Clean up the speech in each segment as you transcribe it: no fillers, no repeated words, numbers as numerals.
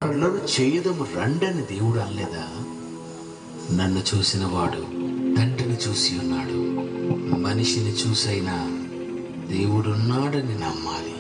పనులను చేయదము రండని దేవుడు అనలేదా? నన్ను చూసిన వాడు తండ్రిని చూసి ఉన్నాడు. మనిషిని చూసైనా దేవుడున్నాడని నమ్మాలి.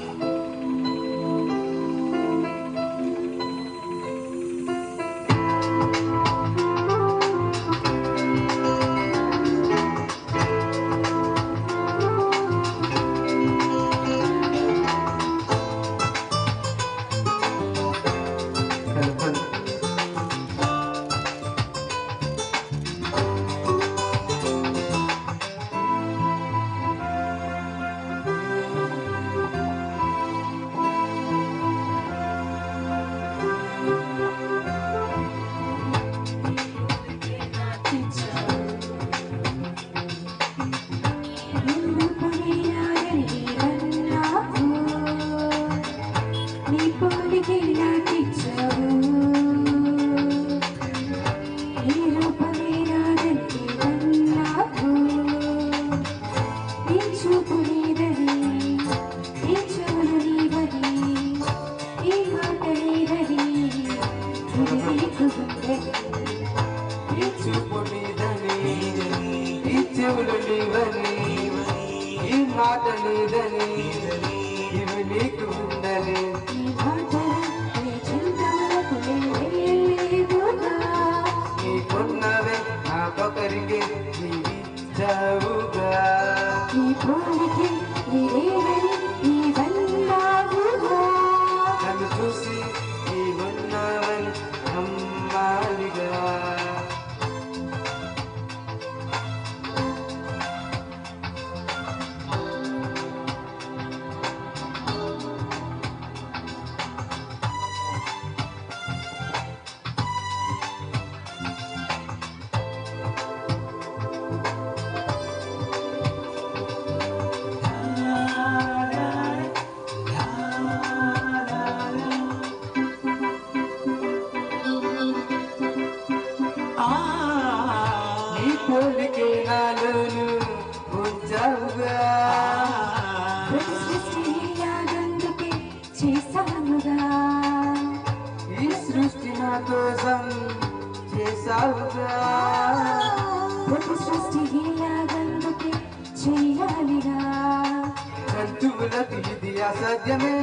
అసాధ్యమే,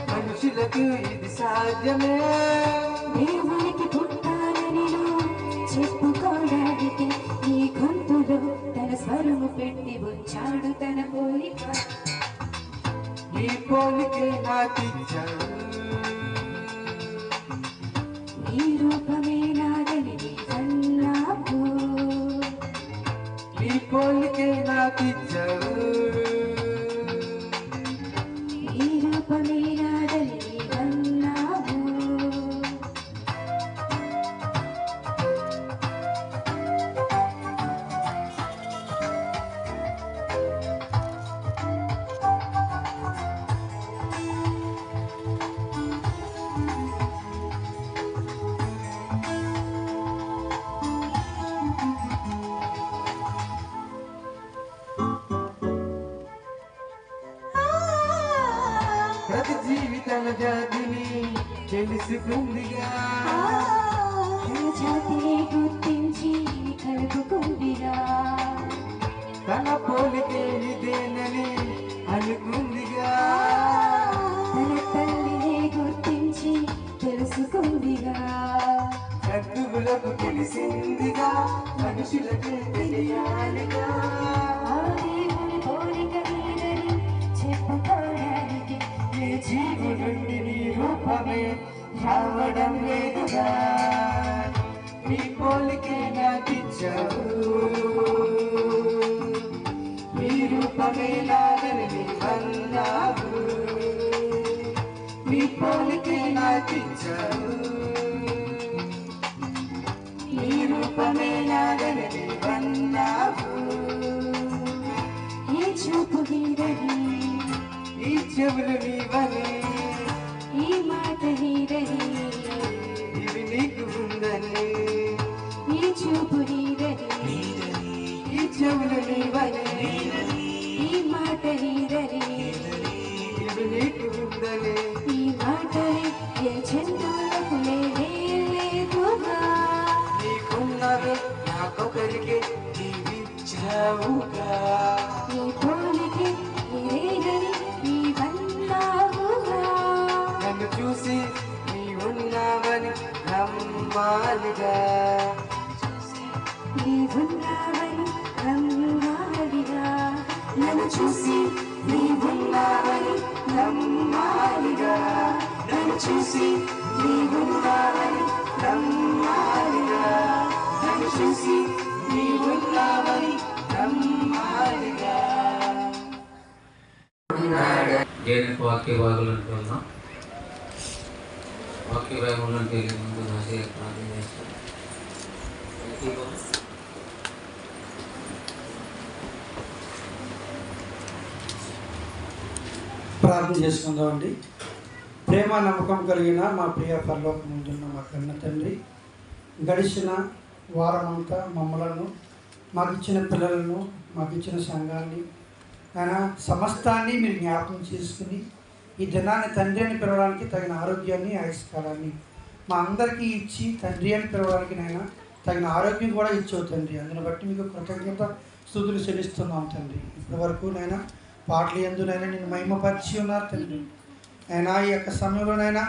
మనుషులకు ఇది సాధ్యమే. దేవునికి పుట్టాలని చెప్పుకోవడానికి నీ గొంతులో తన స్వరము పెట్టి వచ్చాడు తన పోలిక. నీ పోలికే నాకిచ్చాడు, నీ రూపమే నాదని నీవన్నావు. నీ పోలికే నాకిచ్చాడు, ప్రతి జీవితన జాతిని తెలుసుకుందిగా, జాతిని గుర్తించి కలుపుకుందిగా. తన పోలికే ఇదేనని అనుకుందిగా, తన తల్లిని గుర్తించి తెలుసుకుందిగా. జంతువులకు తెలిసిందిగా, మనుషులకు తెలియాలిగా. జీవుడుండి నీ రూపమే రావడం లేదుగా, నీ పోలికే నాకిచ్చావు. నీ రూపమే నాదని నీవన్నావు, నీ పోలికే నాకిచ్చావు. నీ రూపమే నాదని నీవన్నావు. ఈ చూపు వీరని, ఈ చెవులు నీవని, ఈ మాట నీదని, ఇవి నీకు ఉందని. ఈ చూపు నీదని, ఈ చెవులు నీవని, ఈ మాట నీదని, ఇవి నీకు ఉందని. ఈ మాటని ఏ జంతువులకు లేదే ఉన్నావుగా నీ పోలికే ఎరేగని నీవన్నావుగా నన్ను చూసి నీ ఉన్నావని నమ్మాలిగా నీవున్నావని నమ్మాలిగా నన్ను చూసి నీవున్నావని నమ్మాలిగా నన్ను చూసి నీవున్నావని నమ్మాలిగా నన్ను చూసి నీవున్నావని నమ్మాలిగా. దేనికి వాక్య భాగాలు అంటున్నాం. వాక్య భాగంలో వెళ్ళే ముందు రాసే ప్రార్థన చేస్తాం. ప్రార్థన చేసుకుందామండి. ప్రేమ నమ్మకం కలిగిన మా ప్రియ పరలోకం ముందున్న మా కన్న తండ్రి, గడిచిన వారమంతా మమ్మలను, మాకు ఇచ్చిన పిల్లలను, మాకు ఇచ్చిన సంఘాన్ని, ఆయన సమస్తాన్ని మీరు జ్ఞాపకం చేసుకుని ఈ దినాన్ని తండ్రి అని పిలవడానికి తగిన ఆరోగ్యాన్ని, ఆయుష్కాలాన్ని మా అందరికీ ఇచ్చి తండ్రి అని పిలవడానికి నైనా తగిన ఆరోగ్యం కూడా ఇచ్చావు తండ్రి. అందుని బట్టి మీకు కృతజ్ఞత స్తుతులు చెల్లిస్తున్నాం తండ్రి. ఇప్పటి వరకు నైనా పాటలు ఎందునైనా నేను మహిమపరిచి ఉన్నారు తండ్రి. అయినా ఈ యొక్క సమయంలోనైనా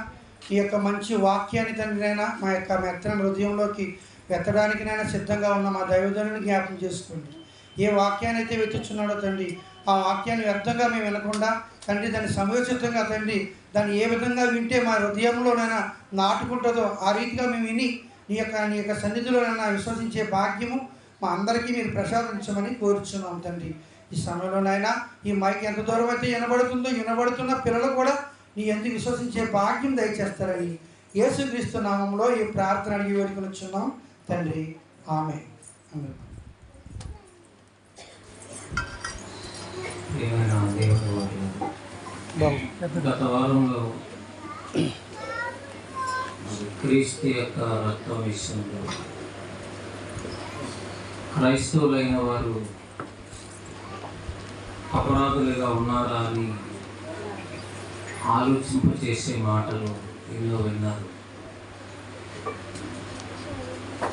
ఈ యొక్క మంచి వాక్యాన్ని తండ్రినైనా మా యొక్క మెత్తని హృదయంలోకి వెత్తడానికినైనా సిద్ధంగా ఉన్న మా దైవజనుని జ్ఞాపకం చేసుకోండి. ఏ వాక్యాన్ని అయితే వెతుచున్నాడో తండ్రి, ఆ వాక్యాన్ని వ్యర్థంగా మేము వినకుండా తండ్రి దాన్ని సమయోచితంగా తండ్రి దాన్ని ఏ విధంగా వింటే మా హృదయంలోనైనా నాటుకుంటుందో ఆ రీతిగా మేము విని నీ యొక్క సన్నిధిలోనైనా విశ్వసించే భాగ్యము మా అందరికీ మీరు ప్రసాదించమని కోరుచున్నాం తండ్రి. ఈ సమయంలోనైనా ఈ మైక్ ఎంత దూరం అయితే వినబడుతుందో వినబడుతున్న పిల్లలు కూడా నీ ఎందుకు విశ్వసించే భాగ్యం దయచేస్తారని యేసుక్రీస్తు నామంలో ఈ ప్రార్థన అడిగి వేడుకొనిచున్నాం తండ్రి. ఆమేన్. గత వారంలో క్రీస్తు యొక్క రక్తం విషయంలో క్రైస్తవులైన వారు అపరాధులుగా ఉన్నారా అని ఆలోచింపచేసే మాటలు ఎన్నో విన్నారు.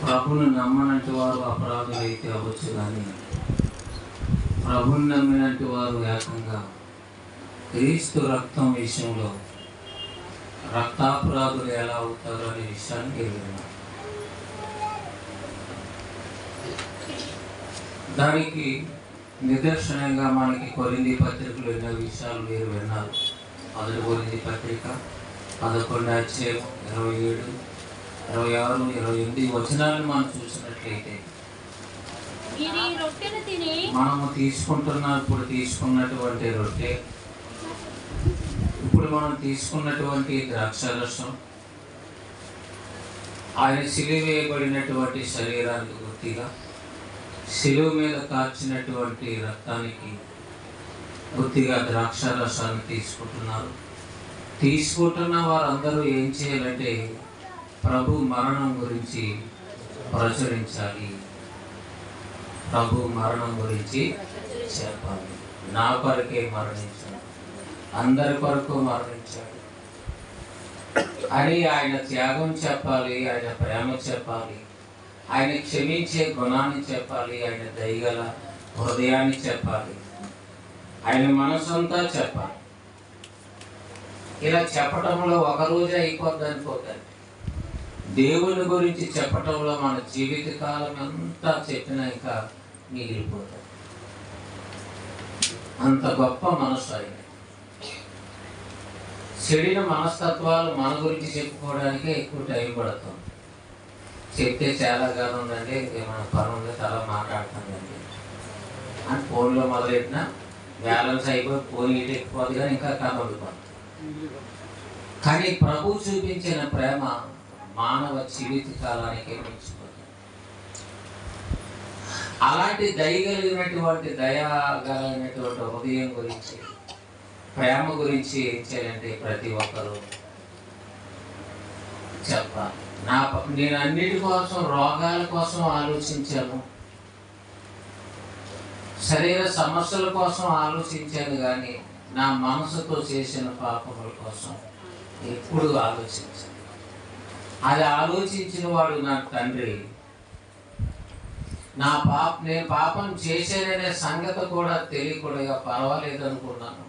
ప్రభుని నమ్మనంటి వారు అపరాధులైతే అవ్వచ్చు, కానీ ప్రభుని నమ్మినట్టు వారు ఏకంగా క్రీస్తు రక్తం విషయంలో రక్తాపరాధులు ఎలా అవుతారు అనే విషయాన్ని విన్నారు. దానికి నిదర్శనంగా మనకి కొరింథీ పత్రికలు ఎన్నో విషయాలు మీరు విన్నారు. 1 కొరింథీ పత్రిక 11 అధ్యాయం 27, 26, 28 వచనాలను మనం చూసినట్లయితే మనము ఇప్పుడు తీసుకున్నటువంటి రొట్టె, ఇప్పుడు మనం తీసుకున్నటువంటి ద్రాక్షారసం ఆయన సిలువ వేయబడినటువంటి శరీరానికి గుర్తిగా, శిలువ మీద కార్చినటువంటి రక్తానికి గుర్తిగా ద్రాక్షారసాన్ని తీసుకుంటున్న వారందరూ ఏం చేయాలంటే ప్రభు మరణం గురించి ప్రచురించాలి, ప్రభు మరణం గురించి చెప్పాలి. నా కొరకే మరణించాడు, అందరి కొరకు మరణించాడు అని ఆయన త్యాగం చెప్పాలి, ఆయన ప్రేమ చెప్పాలి, ఆయన క్షమించే గుణాన్ని చెప్పాలి, ఆయన దయగల హృదయాన్ని చెప్పాలి, ఆయన మనసంతా చెప్పాలి. ఇలా చెప్పటంలో ఒక రోజే అయిపోద్ది అనుకోకండి. దేవుని గురించి చెప్పటంలో మన జీవితకాలం అంతా చెప్పినాక మిగిలిపోతుంది. అంత గొప్ప మనసు ఆయన. చెడిన మనస్తత్వాలు మన గురించి చెప్పుకోవడానికే ఎక్కువ టైం పడుతుంది. చెప్తే చాలా కాలం ఉందండి, మన పని ఉంది, చాలా మాట్లాడుతుందండి అని ఫోన్లో మొదలెట్టిన బ్యాలెన్స్ అయిపోయి ఫోన్ ఇటు ఎక్కిపోదు, కానీ ఇంకా కనబడిపోతుంది. కానీ ప్రభు చూపించిన ప్రేమ మానవ జీవిత కాలానికి మించిపోతుంది. అలాంటి దయగలిగినటువంటి దయాగలిగినటువంటి హృదయం గురించి, ప్రేమ గురించి ఏం చేయాలంటే ప్రతి ఒక్కరూ చెప్పాలి. నేను అన్నిటి కోసం, రోగాల కోసం ఆలోచించాను, శరీర సమస్యల కోసం ఆలోచించాను, కానీ నా మనసుతో చేసిన పాపముల కోసం ఎప్పుడు ఆలోచించాను. అది ఆలోచించిన వాడు నా తండ్రి. నేను పాపం చేసేదనే సంగతి కూడా తెలియకుండా పర్వాలేదు అనుకున్నాను.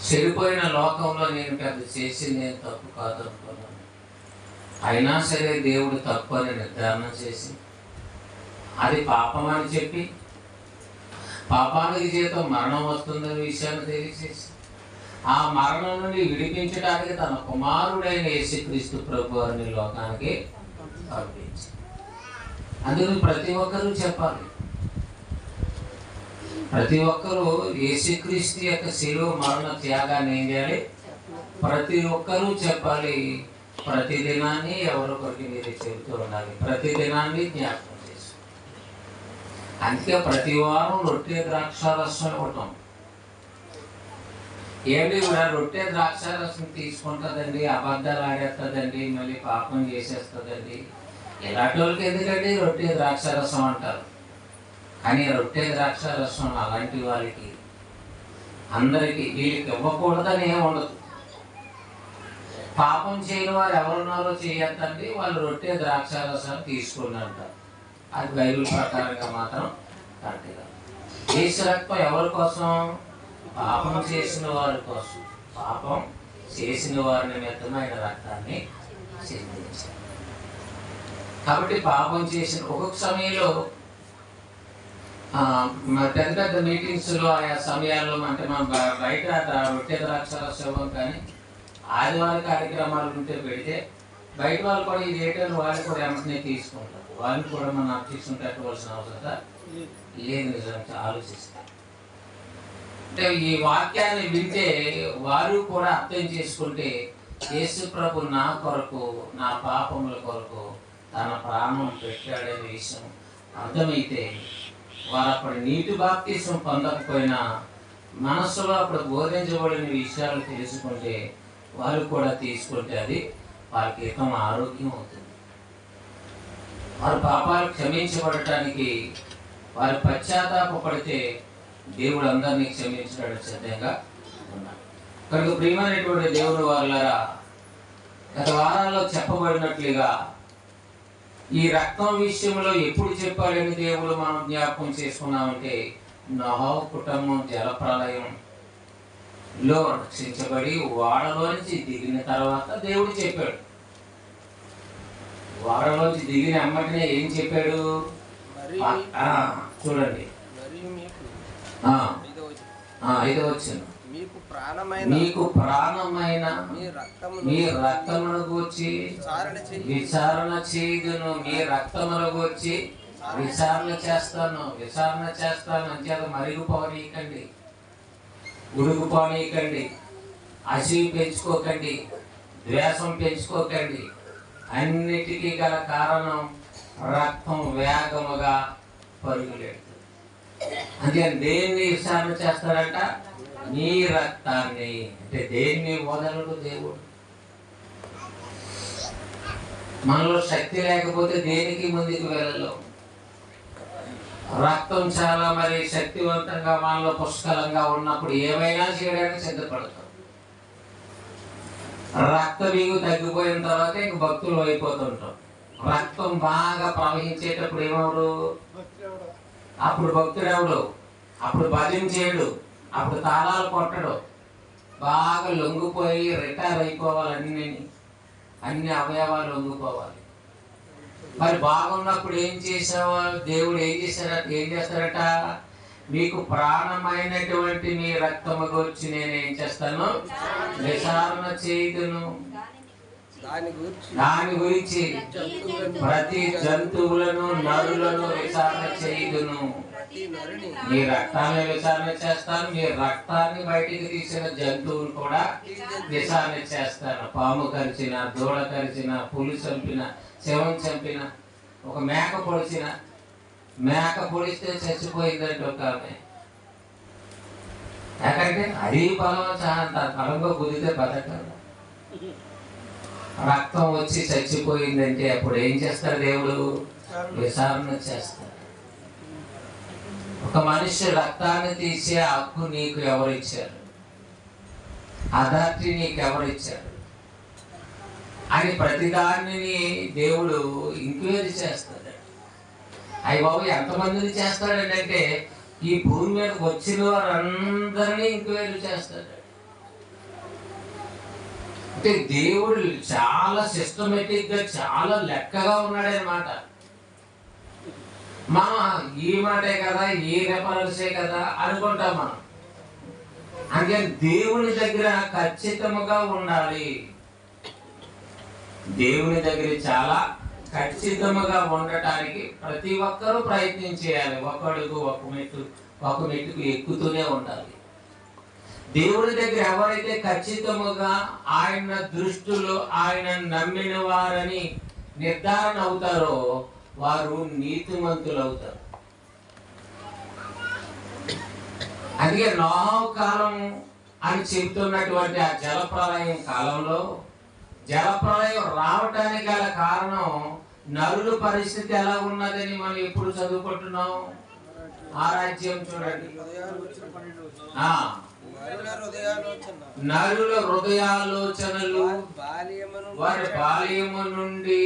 చెడిపోయిన లోకంలో నేను పెద్ద చేసింది నేను తప్పు కాదు అనుకున్నాను. అయినా సరే దేవుడు తప్పు అని నిర్ధారణ చేసి అది పాపం అని చెప్పి పాపానికి జీతం మరణం వస్తుందనే విషయాన్ని తెలియచేసి ఆ మరణం నుండి విడిపించడానికి తన కుమారుడైన యేసుక్రీస్తు ప్రభు వారిని లోకానికి పంపించి, అందుకని ప్రతి ఒక్కరూ చెప్పాలి. ప్రతి ఒక్కరూ యేసుక్రీస్తు యొక్క శిలువ మరణ త్యాగాన్ని ఏం చేయాలి? ప్రతి ఒక్కరూ చెప్పాలి. ప్రతి దినాన్ని ఎవరొకరికి మీరు చెబుతూ ఉండాలి. ప్రతి దినాన్ని జ్ఞాపకం చేసి, అందుకే ప్రతి వారం రొట్టె ద్రాక్షారసం ఇవ్వటం. ఏంటి కూడా రొట్టె ద్రాక్షారసం తీసుకుంటుందండి, అబద్ధాలు ఆడేస్తుందండి, మళ్ళీ పాపం చేసేస్తుందండి, ఇలాంటి వాళ్ళకి ఎందుకండి రొట్టె ద్రాక్షారసం అంటారు. కానీ రొట్టె ద్రాక్షారసం అలాంటి వాళ్ళకి అందరికీ వీళ్ళకి ఇవ్వకూడదని ఏమి ఉండదు. పాపం చేయని వారు ఎవరున్నారో చేయొద్దండి, వాళ్ళు రొట్టె ద్రాక్షారసాన్ని తీసుకున్నారంటారు. అది బైబిల్ ప్రకారంగా మాత్రం కరెక్ట్గా. యేసు రక్తం ఎవరి కోసం? పాపం చేసిన వారి కోసం. పాపం చేసిన వారి నిమిత్తం ఆయన రక్తాన్ని చిందించారు. కాబట్టి పాపం చేసిన ఒక్కొక్క సమయంలో పెద్ద పెద్ద మీటింగ్స్లో ఆయా సమయాల్లో అంటే మనం బయట రొట్టె ద్రాక్షారసం కానీ ఆదివార కార్యక్రమాలు ఉంటే పెడితే బయట వాళ్ళు కూడా ఇది ఏంటని వాళ్ళు కూడా వెంటనే తీసుకుంటారు. వాళ్ళు కూడా మనం అబ్జెక్షన్ పెట్టవలసిన అవసరం లేదు. నిజంగా ఆలోచిస్తారు. అంటే ఈ వాక్యాన్ని వింటే వారు కూడా అర్థం చేసుకుంటే యేసు ప్రభు నా కొరకు, నా పాపముల కొరకు తన ప్రాణం పెట్టాడనే విషయం అర్థమైతే వారు అప్పుడు నీటి బాప్తిసం పొందకపోయినా మనస్సులో అప్పుడు బోధించబడిన విషయాలు తెలుసుకుంటే వాళ్ళు కూడా తీసుకుంటే అది వారికి ఏకం ఆరోగ్యం అవుతుంది. వారి పాపాలు క్షమించబడటానికి వారి పశ్చాత్తాపడితే దేవుడు అందరినీ క్షమించడానికి సిద్ధంగా ఉన్నాడు. కనుక ప్రియమైనటువంటి దేవుడు వాళ్ళరా, గత వారాల్లో చెప్పబడినట్లుగా ఈ రక్తం విషయంలో ఎప్పుడు చెప్పాడని దేవుడు మనం జ్ఞాపకం చేసుకున్నామంటే నోహు కుటుంబం జలప్రలయంలో రక్షించబడి వాడలోంచి దిగిన తర్వాత దేవుడు చెప్పాడు. వాడలోంచి దిగిన అమ్మటినే ఏం చెప్పాడు చూడండి. 5వ వచనం, మీకు ప్రాణమైన మీ రక్తమును గూర్చి విచారణ చేయుదును. మీ రక్తమును గూర్చి విచారణ చేస్తాను అంచేత మరిగిపోనీయకండి, ఉడుకుపోనీయకండి, అసూయ పెంచుకోకండి, ద్వేషం పెంచుకోకండి. అన్నిటికీ గల కారణం రక్తం వేగముగా పరుగులేడు. అంటే దేన్ని విచారణ చేస్తాడంట? నీ రక్తాన్ని. అంటే దేన్ని వదలడు దేవుడు. మనలో శక్తి లేకపోతే దేనికి ముందుకు వెళ్ళలేం. రక్తం చాలా మరి శక్తివంతంగా మనలో పుష్కలంగా ఉన్నప్పుడు ఏమైనా చేయడానికి సిద్ధపడతాం. రక్త బిగు తగ్గిపోయిన తర్వాత ఇంక భక్తులు అయిపోతుంటాం. రక్తం బాగా ప్రవహించేటప్పుడు ఏమవుడు? అప్పుడు భక్తుడెవడు? అప్పుడు భజన చేయడు, అప్పుడు తాళాలు కొట్టడు, బాగా లొంగిపోయి రిటైర్ అయిపోవాలి. అన్ని అవయవాలు లొంగిపోవాలి. మరి బాగున్నప్పుడు ఏం చేసావో దేవుడు ఏం చేస్తాడట? మీకు ప్రాణమైనటువంటి మీ రక్తము గురించి నేను ఏం చేస్తాను? విచారణ చేయుదును. దాని గురించి ప్రతి జంతువులను నరులను విచారణ చేయుదును. మీ రక్తాన్ని విచారణ చేస్తాను, మీ రక్తాన్ని బయటికి తీసిన జంతువులు కూడా విచారణ చేస్తాను. పాము కరిచిన, దూడ కరిచిన, పులి చంపిన, శవం చంపిన, ఒక మేక పొడిచిన, మేక పొడిస్తే చచ్చిపోయిందంటే ఒక ఆమె. ఎందుకంటే అది బలం చాలా బలంగా కుదిరితే బతకాలి. రక్తం వచ్చి చచ్చిపోయిందంటే అప్పుడు ఏం చేస్తాడు దేవుడు? విచారణ చేస్తాడు. ఒక మనిషి రక్తాన్ని తీసే హక్కు నీకు ఎవరిచ్చారు? అథారిటీ నీకు ఎవరిచ్చారు అని ప్రతిదాన్ని దేవుడు ఎంక్వైరీ చేస్తాడు. అయ్యి బాబు ఎంతమందిని చేస్తాడండి అంటే ఈ భూమి మీదకి వచ్చిన వారందరినీ ఎంక్వైరీ చేస్తాడు. అంటే దేవుడు చాలా సిస్టమేటిక్ గా చాలా లెక్కగా ఉన్నాడనమాట. మనం ఈ మాటే కదా, ఈ రెఫరెన్సే కదా అనుకుంటాం మనం. అంటే దేవుని దగ్గర ఖచ్చితంగా ఉండాలి. దేవుని దగ్గర చాలా ఖచ్చితంగా ఉండటానికి ప్రతి ఒక్కరూ ప్రయత్నం చేయాలి. ఒకడుగు ఒక మెట్టుకు ఎక్కుతూనే ఉండాలి. దేవుడి దగ్గర ఎవరైతే ఖచ్చితంగా ఆయన దృష్టిలో ఆయన నమ్మిన వారని నిర్ధారణ అవుతారో వారు నీతిమంతులు అవుతారు. అందుకే నోహు కాలం అని చెబుతున్నటువంటి ఆ జలప్రలయం కాలంలో జలప్రలయం రావటానికి గల కారణం నరుల పరిస్థితి ఎలా ఉన్నదని మనం ఎప్పుడు చదువుకుంటున్నాం. ఆ రాజ్యం చూడండి, నరుల హృదయాలోచనలు వారి బాల్యము నుండి.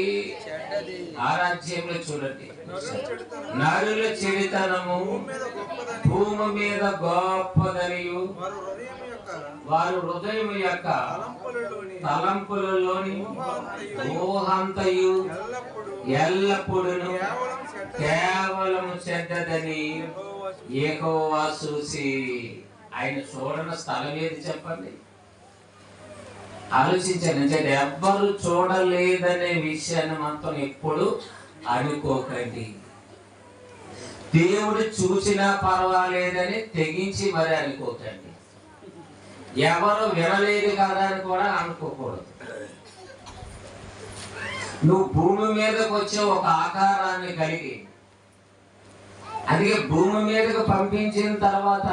ఆ రాజ్యంలో చూడండి, నరుల చెడుతనము భూమి మీద గొప్పదనియు వారు హృదయం యొక్క తలంపులలోని ఊహంతయు ఎల్లప్పుడూ కేవలం చెడ్డదని యెహోవా చూసి. ఆయన చూడని స్థలం ఏది చెప్పండి, ఆలోచించండి. ఎవ్వరు చూడలేదనే విషయాన్ని మాత్రం ఎప్పుడు అనుకోకండి. దేవుడు చూసినా పర్వాలేదని తెగించి మరి అనుకోకండి. ఎవరు వినలేదు కదా అని కూడా అనుకోకూడదు. నువ్వు భూమి మీదకి వచ్చే ఒక ఆకారాన్ని కలిగి, అందుకే భూమి మీదకు పంపించిన తర్వాత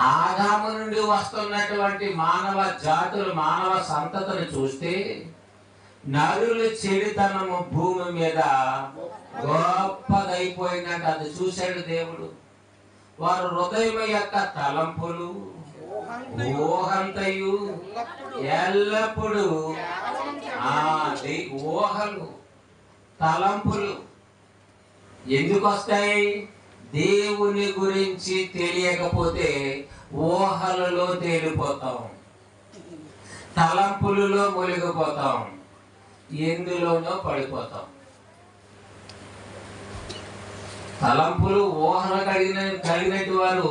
ఆదాము నుండి వస్తున్నటువంటి మానవ జాతులు మానవ సంతతిని చూస్తే నరుల చెడుతనము భూమి మీద గొప్పదైపోయిందంటే అది చూశాడు దేవుడు. వారు హృదయం యొక్క తలంపులు ఊహంతయు ఎల్లప్పుడూ ఊహలు తలంపులు ఎందుకు వస్తాయి? దేవుని గురించి తెలియకపోతే ఊహలలో తేలిపోతాం, తలంపులలో మునిగిపోతాం, ఎందులోనో పడిపోతాం. తలంపులు ఊహలు కలిగినట్టు వారు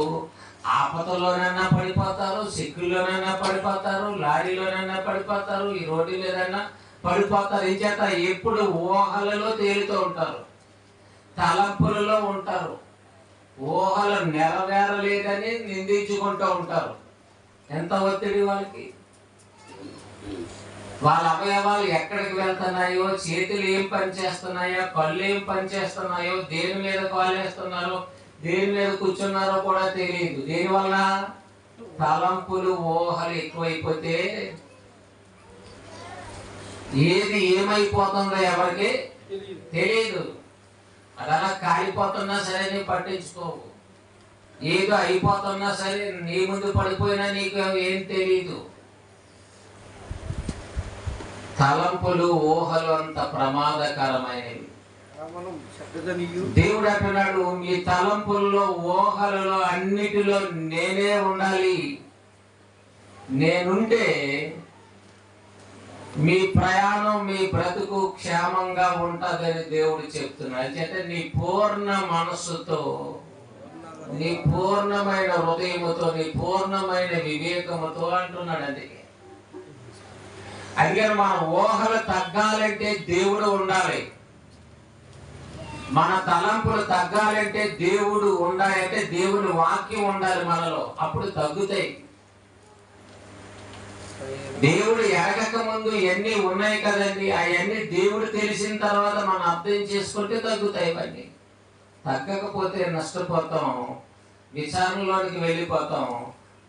ఆపదలోనైనా పడిపోతారు, సిక్కుల్లోనైనా పడిపోతారు, లారీలోనైనా పడిపోతారు, ఈ రోడ్డు మీదైనా పడిపోతారు. ఏం చేత ఎప్పుడు ఊహలలో తేలుతూ ఉంటారు, తలంపులలో ఉంటారు. ఊహలు నెరవేరలేదని నిందించుకుంటూ ఉంటారు. ఎంత ఒత్తిడి వాళ్ళకి! వాళ్ళ అవయవాలు ఎక్కడికి వెళ్తున్నాయో, చేతులు ఏం పని చేస్తున్నాయో, కళ్ళు ఏం పని చేస్తున్నాయో, దేని మీద కాలేస్తున్నారో, దేని మీద కూర్చున్నారో కూడా తెలియదు. దేనివల్ల? తలంపులు ఊహలు ఎక్కువైపోతే ఏది ఏమైపోతుందో ఎవరికి తెలియదు. అది అలా కాలిపోతున్నా సరే నీకు పట్టించుకోవు, ఏదో అయిపోతున్నా సరే నీ ముందు పడిపోయినా నీకు ఏం తెలియదు. తలంపులు ఊహలు అంత ప్రమాదకరమైనవి. దేవుడు అంటున్నాడు, మీ తలంపుల్లో ఊహలలో అన్నిటిలో నేనే ఉండాలి. నేనుంటే మీ ప్రయాణం మీ బ్రతుకు క్షేమంగా ఉంటుందని దేవుడు చెప్తున్నాడు. అంటే నీ పూర్ణ మనస్సుతో, నీ పూర్ణమైన హృదయముతో, నీ పూర్ణమైన వివేకముతో అంటున్నాడు. అందుకని మన ఊహలు తగ్గాలంటే దేవుడు ఉండాలి, మన తలంపులు తగ్గాలంటే దేవుడు ఉండాలి. అంటే దేవుని వాక్యం ఉండాలి మనలో, అప్పుడు తగ్గుతాయి. దేవుడు ఎరగక ముందు ఎన్ని ఉన్నాయి కదండి, అవన్నీ దేవుడు తెలిసిన తర్వాత మనం అర్థం చేసుకుంటే తగ్గుతాయి. ఇవన్నీ తగ్గకపోతే నష్టపోతాం, విచారణలోనికి వెళ్ళిపోతాం.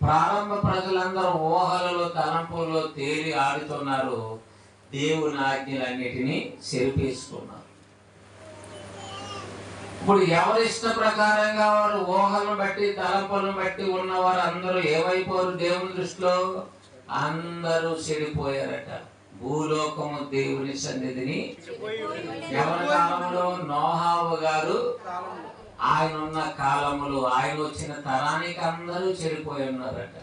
ప్రారంభ ప్రజలందరూ ఊహలలో తలంపుల్లో తేలి ఆడుతున్నారు, దేవుని ఆజ్ఞలన్నిటినీ చెరిపేసుకున్నారు. ఇప్పుడు ఎవరి ఇష్ట ప్రకారంగా వారు ఊహలను బట్టి తలంపులను బట్టి ఉన్నవారు అందరూ ఏమైపోరు? దేవుని దృష్టిలో అందరూ చెడిపోయారట. భూలోకము దేవుని సన్నిధిని ఎవరి కాలంలో? నోహావు గారు ఆయన ఉన్న కాలములో, ఆయన వచ్చిన తరానికి అందరూ చెడిపోయి ఉన్నారట.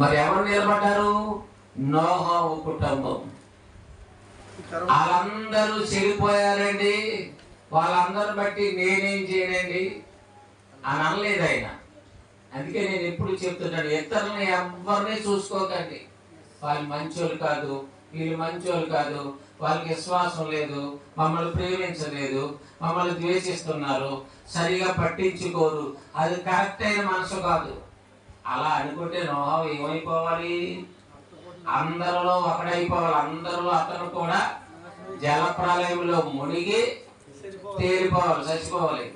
మరి ఎవరు నిలబడ్డారు? నోహావు కుటుంబం. వాళ్ళందరూ చెడిపోయారండి, వాళ్ళందరూ బట్టి నేనేం చేయనండి అని అనలేదు ఆయన. అందుకే నేను ఎప్పుడు చెప్తున్నాను, ఇతరులని ఎవరిని చూసుకోకండి. వాళ్ళు మంచోళ్ళు కాదు, వీళ్ళు మంచోళ్ళు కాదు, వాళ్ళకి విశ్వాసం లేదు, మమ్మల్ని ప్రేమించలేదు, మమ్మల్ని ద్వేషిస్తున్నారు, సరిగా పట్టించుకోరు, అది కరెక్ట్ అయిన మనసు కాదు. అలా అనుకుంటే నోహావు ఏమైపోవాలి? అందరిలో ఒకడైపోవాలి. అందరిలో అతను కూడా జల ప్రళయంలో మునిగి తేలిపోవాలి, చచ్చిపోవాలి.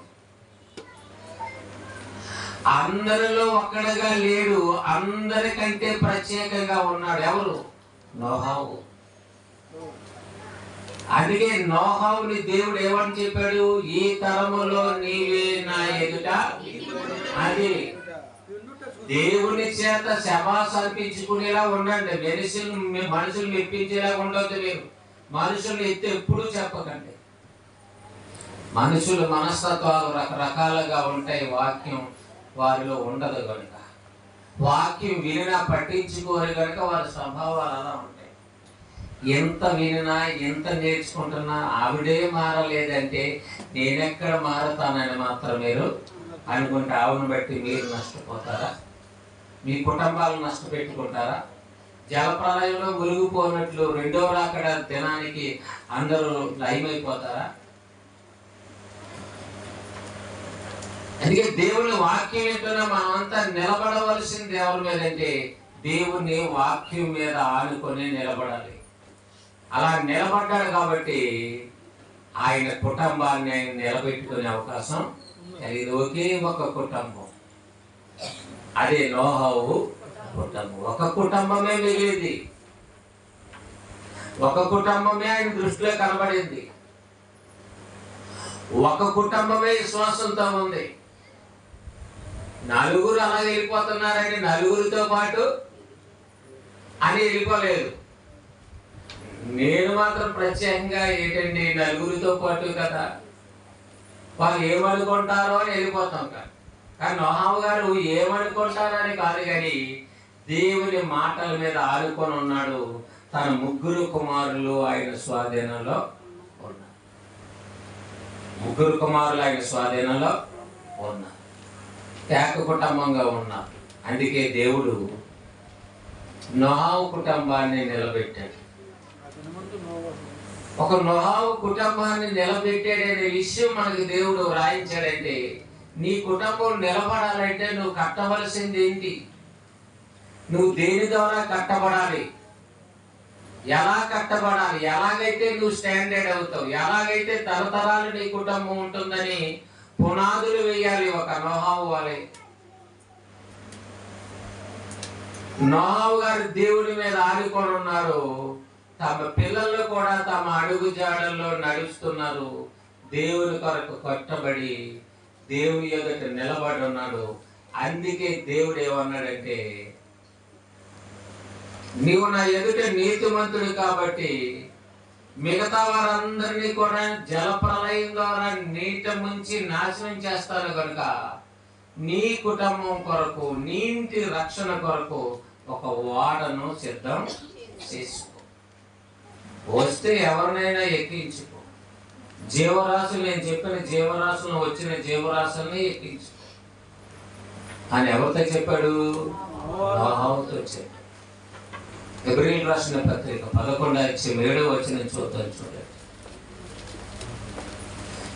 అందరిలో ఒక్కడగా లేడు, అందరికంటే ప్రత్యేకంగా ఉన్నాడు. ఎవరు? నోహావు. అందుకే నోహావుని దేవుడు ఏమని చెప్పాడు? ఈ తరములో నీవే నా ఎదుట. అది దేవుని చేత శబాస్ అర్పించుకునేలా ఉండండి. మనుషులు మెప్పించేలా ఉండొద్దు. మీరు మనుషులు ఎత్తి ఎప్పుడు చెప్పకండి. మనుషులు మనస్తత్వాలు రకరకాలుగా ఉంటాయి. వాక్యం వారిలో ఉండదు కనుక, వాక్యం వినినా పట్టించుకోరు కనుక వారి స్వభావాలు అలా ఉంటాయి. ఎంత వినినా ఎంత నేర్చుకుంటున్నా ఆవిడే మారలేదంటే నేనెక్కడ మారతానని మాత్రం మీరు అనుకుంటే ఆవును బట్టి మీరు నష్టపోతారా? మీ కుటుంబాలు నష్టపెట్టుకుంటారా? జలప్రలయంలో మునిగిపోయినట్లు రెండవ రాకడ దినానికి అందరూ లయమైపోతారా? అందుకే దేవుని వాక్యం ఏంటో మనమంతా నిలబడవలసింది ఎవరి మీద అంటే దేవుని వాక్యం మీద ఆనుకొని నిలబడాలి. అలా నిలబడ్డాడు కాబట్టి ఆయన కుటుంబాన్ని ఆయన నిలబెట్టుకునే అవకాశం కలిగింది. ఒకే ఒక కుటుంబం, అదే నోహావు కుటుంబం. ఒక కుటుంబమే మిగిలింది, ఒక కుటుంబమే ఆయన దృష్టిలో కనబడింది, ఒక కుటుంబమే విశ్వాసంతో ఉంది. నలుగురు అలా వెళ్ళిపోతున్నారండి, నలుగురితో పాటు అని వెళ్ళిపోలేదు. నేను మాత్రం ప్రత్యేకంగా ఏంటండి నలుగురితో పాటు కదా, వాళ్ళు ఏమనుకుంటారో అని వెళ్ళిపోతాం. కానీ నోహావు గారు ఏమనుకుంటారని కాదు, కానీ దేవుని మాటల మీద ఆడుకొని ఉన్నాడు. తన ముగ్గురు కుమారులు ఆయన స్వాధీనంలో ఉన్నారు. ముగ్గురు కుమారులు ఆయన స్వాధీనంలో ఉన్నారు, ఏక కుటుంబంగా ఉన్నారు. అందుకే దేవుడు నోహావు కుటుంబాన్ని నిలబెట్టాడు. ఒక నోహావు కుటుంబాన్ని నిలబెట్టాడనే విషయం మనకు దేవుడు రాయించాడంటే, నీ కుటుంబం నిలబడాలంటే నువ్వు కట్టవలసింది ఏంటి? నువ్వు దేని ద్వారా కట్టబడాలి? ఎలా కట్టబడాలి? ఎలాగైతే నువ్వు స్టాండర్డ్ అవుతావు, ఎలాగైతే తరతరాలు నీ కుటుంబం ఉంటుందని పునాదులు వేయాలి. ఒక నోహావు వాలే నోహావు గారు దేవుని మీద ఆడుకొని ఉన్నారు. తమ పిల్లలు కూడా తమ అడుగు జాడల్లో నడుస్తున్నారు. దేవుని కొరకు కట్టబడి దేవుని ఎదుట నిలబడి ఉన్నాడు. అందుకే దేవుడు ఏమన్నాడంటే, నీవు నా ఎదుట నీతిమంతుడు కాబట్టి మిగతా వారందరినీ కూడా జలప్రలయం ద్వారా నీట ముంచి నాశనం చేస్తాను కనుక నీ కుటుంబం కొరకు, నీ ఇంటి రక్షణ కొరకు ఒక ఓడను సిద్ధం చేసుకో. వస్తే ఎవరినైనా ఎక్కించుకో. జీవరాశులు, నేను చెప్పిన జీవరాశులను, వచ్చిన జీవరాశుల్ని ఎక్కించుకో అని ఎవరితో చెప్పాడు? నోహావుతో చెప్పాడు. హెబ్రీయులకు రాసిన పత్రిక 11:7 చూద్దాం. చూడండి,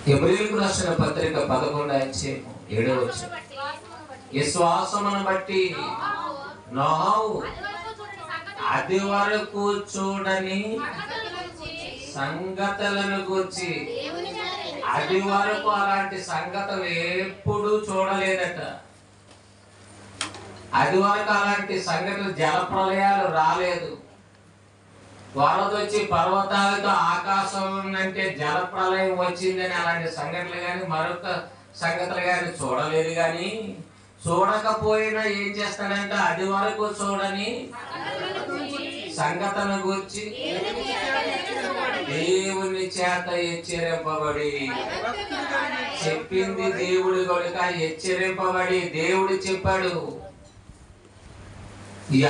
హెబ్రీయులకు రాసిన పత్రిక 11:7. విశ్వాసమును బట్టి నోహావు అది వరకు చూడని సంగతులను గూర్చి, అది వరకు అలాంటి సంగతులు ఎప్పుడు చూడలేదట. అది వరకు అలాంటి సంగతులు, జలప్రలయాలు రాలేదు. వరదొచ్చి పర్వతాలతో ఆకాశం అంటే జలప్రలయం వచ్చిందని అలాంటి సంగతులు కానీ మరొక సంగతులు కానీ చూడలేదు. కానీ చూడకపోయినా ఏం చేస్తాడంటే అది వరకు చూడని సంగతులను గూర్చి దేవుని చేత హెచ్చరింపబడి, చెప్పింది దేవుడు కనుక హెచ్చరింపబడి, దేవుడు చెప్పాడు.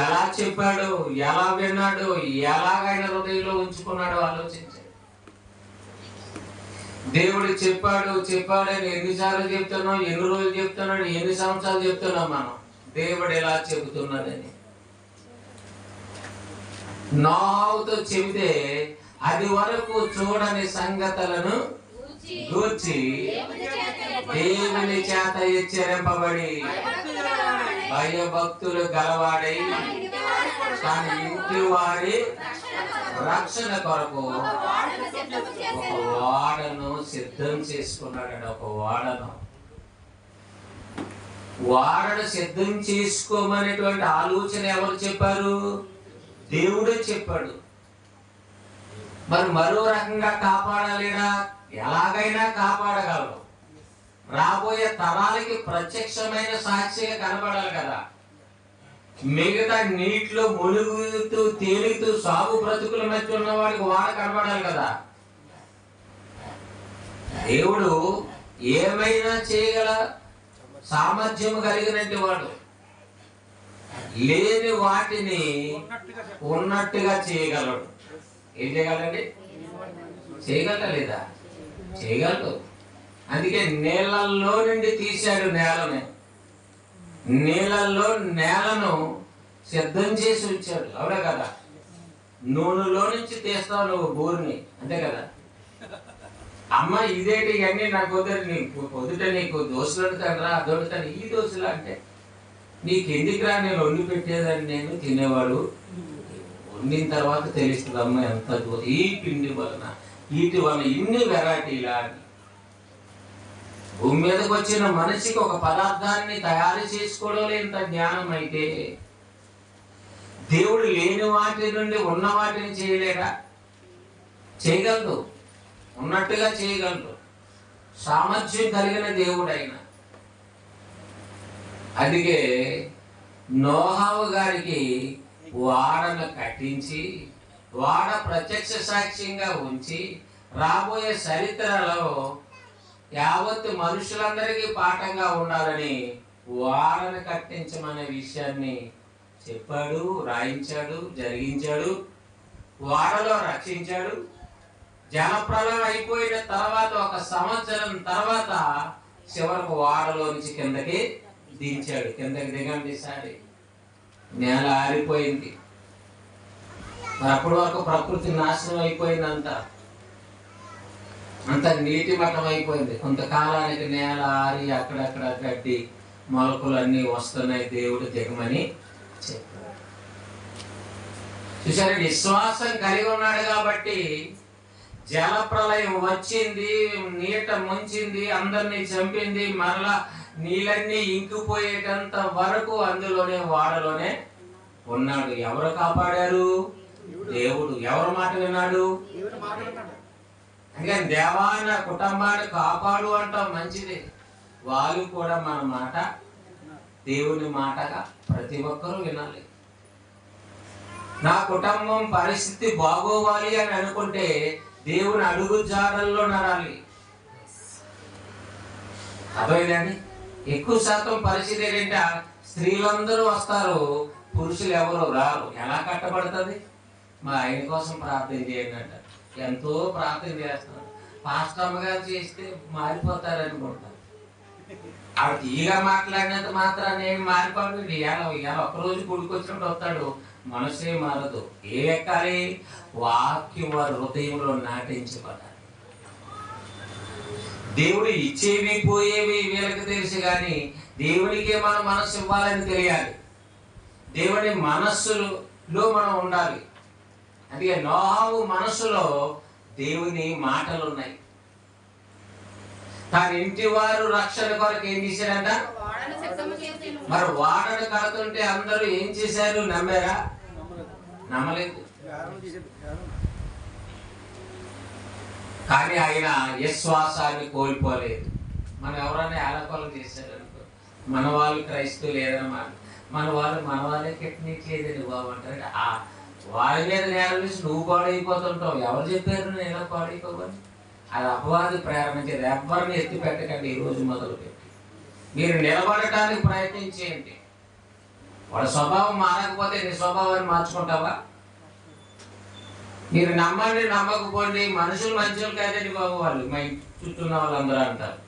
ఎలా చెప్పాడు, ఎలా విన్నాడు, ఎలాగైన హృదయంలో ఉంచుకున్నాడు ఆలోచించాడు. దేవుడు చెప్పాడని ఎన్నిసార్లు చెప్తున్నాం, ఎన్ని రోజులు చెప్తున్నాడు, ఎన్ని సంవత్సరాలు చెప్తున్నాం మనం దేవుడు ఎలా చెబుతున్నాడని. నోహుతో చెబితే అది వరకు చూడని సంగతులను గూర్చి దేవుని చేత హెచ్చరింపబడి, భయభక్తులు గలవాడై తన ఇంటి వారి రక్షణ కొరకు ఒక వాడను సిద్ధం చేసుకున్నాడు. ఒక వాడను సిద్ధం చేసుకోమనేటువంటి ఆలోచన ఎవరు చెప్పారు? దేవుడే చెప్పాడు. మరి మరో రకంగా కాపాడలేడా? ఎలాగైనా కాపాడగలడు. రాబోయే తరాలకి ప్రత్యక్షమైన సాక్షిగా కనబడాలి కదా. మిగతా నీటిలో మునుగుతూ తేలుతూ సాగు బ్రతుకుల మధ్య ఉన్న వాడికి వాడ కనబడాలి కదా. దేవుడు ఏమైనా చేయగల సామర్థ్యం కలిగినట్టు వాడు. లేని వాటిని ఉన్నట్టుగా చేయగలడు. ఏం చేయగలండి? చేయగలరా లేదా? చేయగలడు. అందుకే నేలల్లో నుండి తీశాడు నేలను సిద్ధం చేసి ఉంచాడు. అవునా కదా? నూనెలో నుంచి తీస్తావు నువ్వు బూరిని, అంతే కదా. అమ్మ ఇదేంటి ఇవన్నీ నాకు పొద్దుట నీకు దోశలు అడుగుతాను, అదొడుతాను, ఈ దోశలు అంటే నీకెందుకురా, నేను వండి పెట్టేదాన్ని, నేను తినేవాడు. వండిన తర్వాత తెలుస్తుంది అమ్మ ఎంత ఈ పిండి వలన వీటి వలన ఇన్ని వెరైటీలా అని. భూమి మీదకి వచ్చిన మనిషికి ఒక పదార్థాన్ని తయారు చేసుకోవడం ఇంత జ్ఞానం అయితే, దేవుడు లేని వాటి నుండి ఉన్న వాటిని చేయలేడా? చేయగలడు, ఉన్నట్టుగా చేయగలడు. సామర్థ్యం కలిగిన దేవుడు ఆయన. అందుకే నోహు గారికి వాడను కట్టించి, వాడ ప్రత్యక్ష సాక్ష్యంగా ఉంచి, రాబోయే చరిత్రలో యావత్తు మనుషులందరికీ పాఠంగా ఉండాలని వాడను కట్టించమనే విషయాన్ని చెప్పాడు, రాయించాడు, జరిగించాడు. వాడలో రక్షించాడు. జలప్రలయం అయిపోయిన తర్వాత 1 సంవత్సరం తర్వాత చివరకు వాడలో నుంచి కిందకి దించాడు. కిందకి దిగండి సారి నేల ఆరిపోయింది. మరి అప్పటి వరకు ప్రకృతి నాశనం అయిపోయింది, అంత నీటి మట్టం అయిపోయింది. కొంతకాలానికి నేల ఆరి అక్కడక్కడ గడ్డి మొలకలు అన్నీ వస్తున్నాయి. దేవుడు దిగమని చెప్పాడు. చూసారు, విశ్వాసం కలిగి ఉన్నాడు కాబట్టి జల ప్రళయం వచ్చింది, నీట ముంచింది, అందరినీ చంపింది, మరలా నీళ్ళన్నీ ఇంకిపోయేటంత వరకు అందులోనే వాడలోనే ఉన్నాడు. ఎవరు కాపాడారు? దేవుడు. ఎవరు మాట విన్నాడు? అందుకని దేవా నా కుటుంబాన్ని కాపాడు అంటాం, మంచిది. వాళ్ళు కూడా మన మాట దేవుని మాటగా ప్రతి ఒక్కరూ వినాలి. నా కుటుంబం పరిస్థితి బాగోవాలి అని అనుకుంటే దేవుని అడుగు జాడల్లో నడాలి. అర్థమైందండి? ఎక్కువ శాతం పరిస్థితి ఏంటంటే స్త్రీలందరూ వస్తారు, పురుషులు ఎవరు రారు. ఎలా కట్టబడుతుంది? మా ఆయన కోసం ప్రార్థన చేయండి అంట. ఎంతో ప్రార్థన చేస్తాను. పాస్టమ్మ గారు చేస్తే మారిపోతారనుకుంటాను. ఆవిడ తీగా మాట్లాడినంత మాత్రాన్ని ఏం మారిపోదు. ఇలా ఒక్కరోజు గుడికొచ్చినప్పుడు వస్తాడు, మనసే మారదు. ఏ ఎక్కాలి? వాక్యం వారి హృదయంలో నాటించబడాలి. దేవుడు ఇచ్చేవి పోయేవి వీళ్ళకి తెలుసు, కానీ దేవునికే మన మనస్సు ఇవ్వాలని తెలియాలి. దేవుని మనస్సులో మనం ఉండాలి. అందుకే నోహు మనస్సులో దేవుని మాటలు ఉన్నాయి. తన ఇంటి వారు రక్షణ కొరకు ఏం చేశారంట? మరి వాడను కడుతుంటే అందరూ ఏం చేశారు? నమ్మారా? నమ్మలేదు. కానీ ఆయన విశ్వాసాన్ని కోల్పోలేదు. మనం ఎవరైనా ఏలకొలం చేశారనుకో, మన వాళ్ళు క్రైస్తవులు ఏదైనా మన వాళ్ళే కెట్నీట్లేదని బాబు అంటారు. వారి మీద నేరం వేసి నువ్వు పాడైపోతుంటావు. ఎవరు చెప్పారు నేను ఎలా పాడైపోవని? అది అపవాది ప్రారంభించేది. ఎవరిని ఎత్తి పెట్టకండి ఈ రోజు మొదలుపెట్టి. మీరు నిలబడటానికి ప్రయత్నించేయండి. వాడి స్వభావం మారకపోతే నీ స్వభావాన్ని మార్చుకుంటావా? మీరు నమ్మండి, నమ్మకపోండి. మనుషులు మంచోళ్ళు కాదండి బాబు, వాళ్ళు మా చుట్టూ ఉన్న వాళ్ళందరూ అంటారు.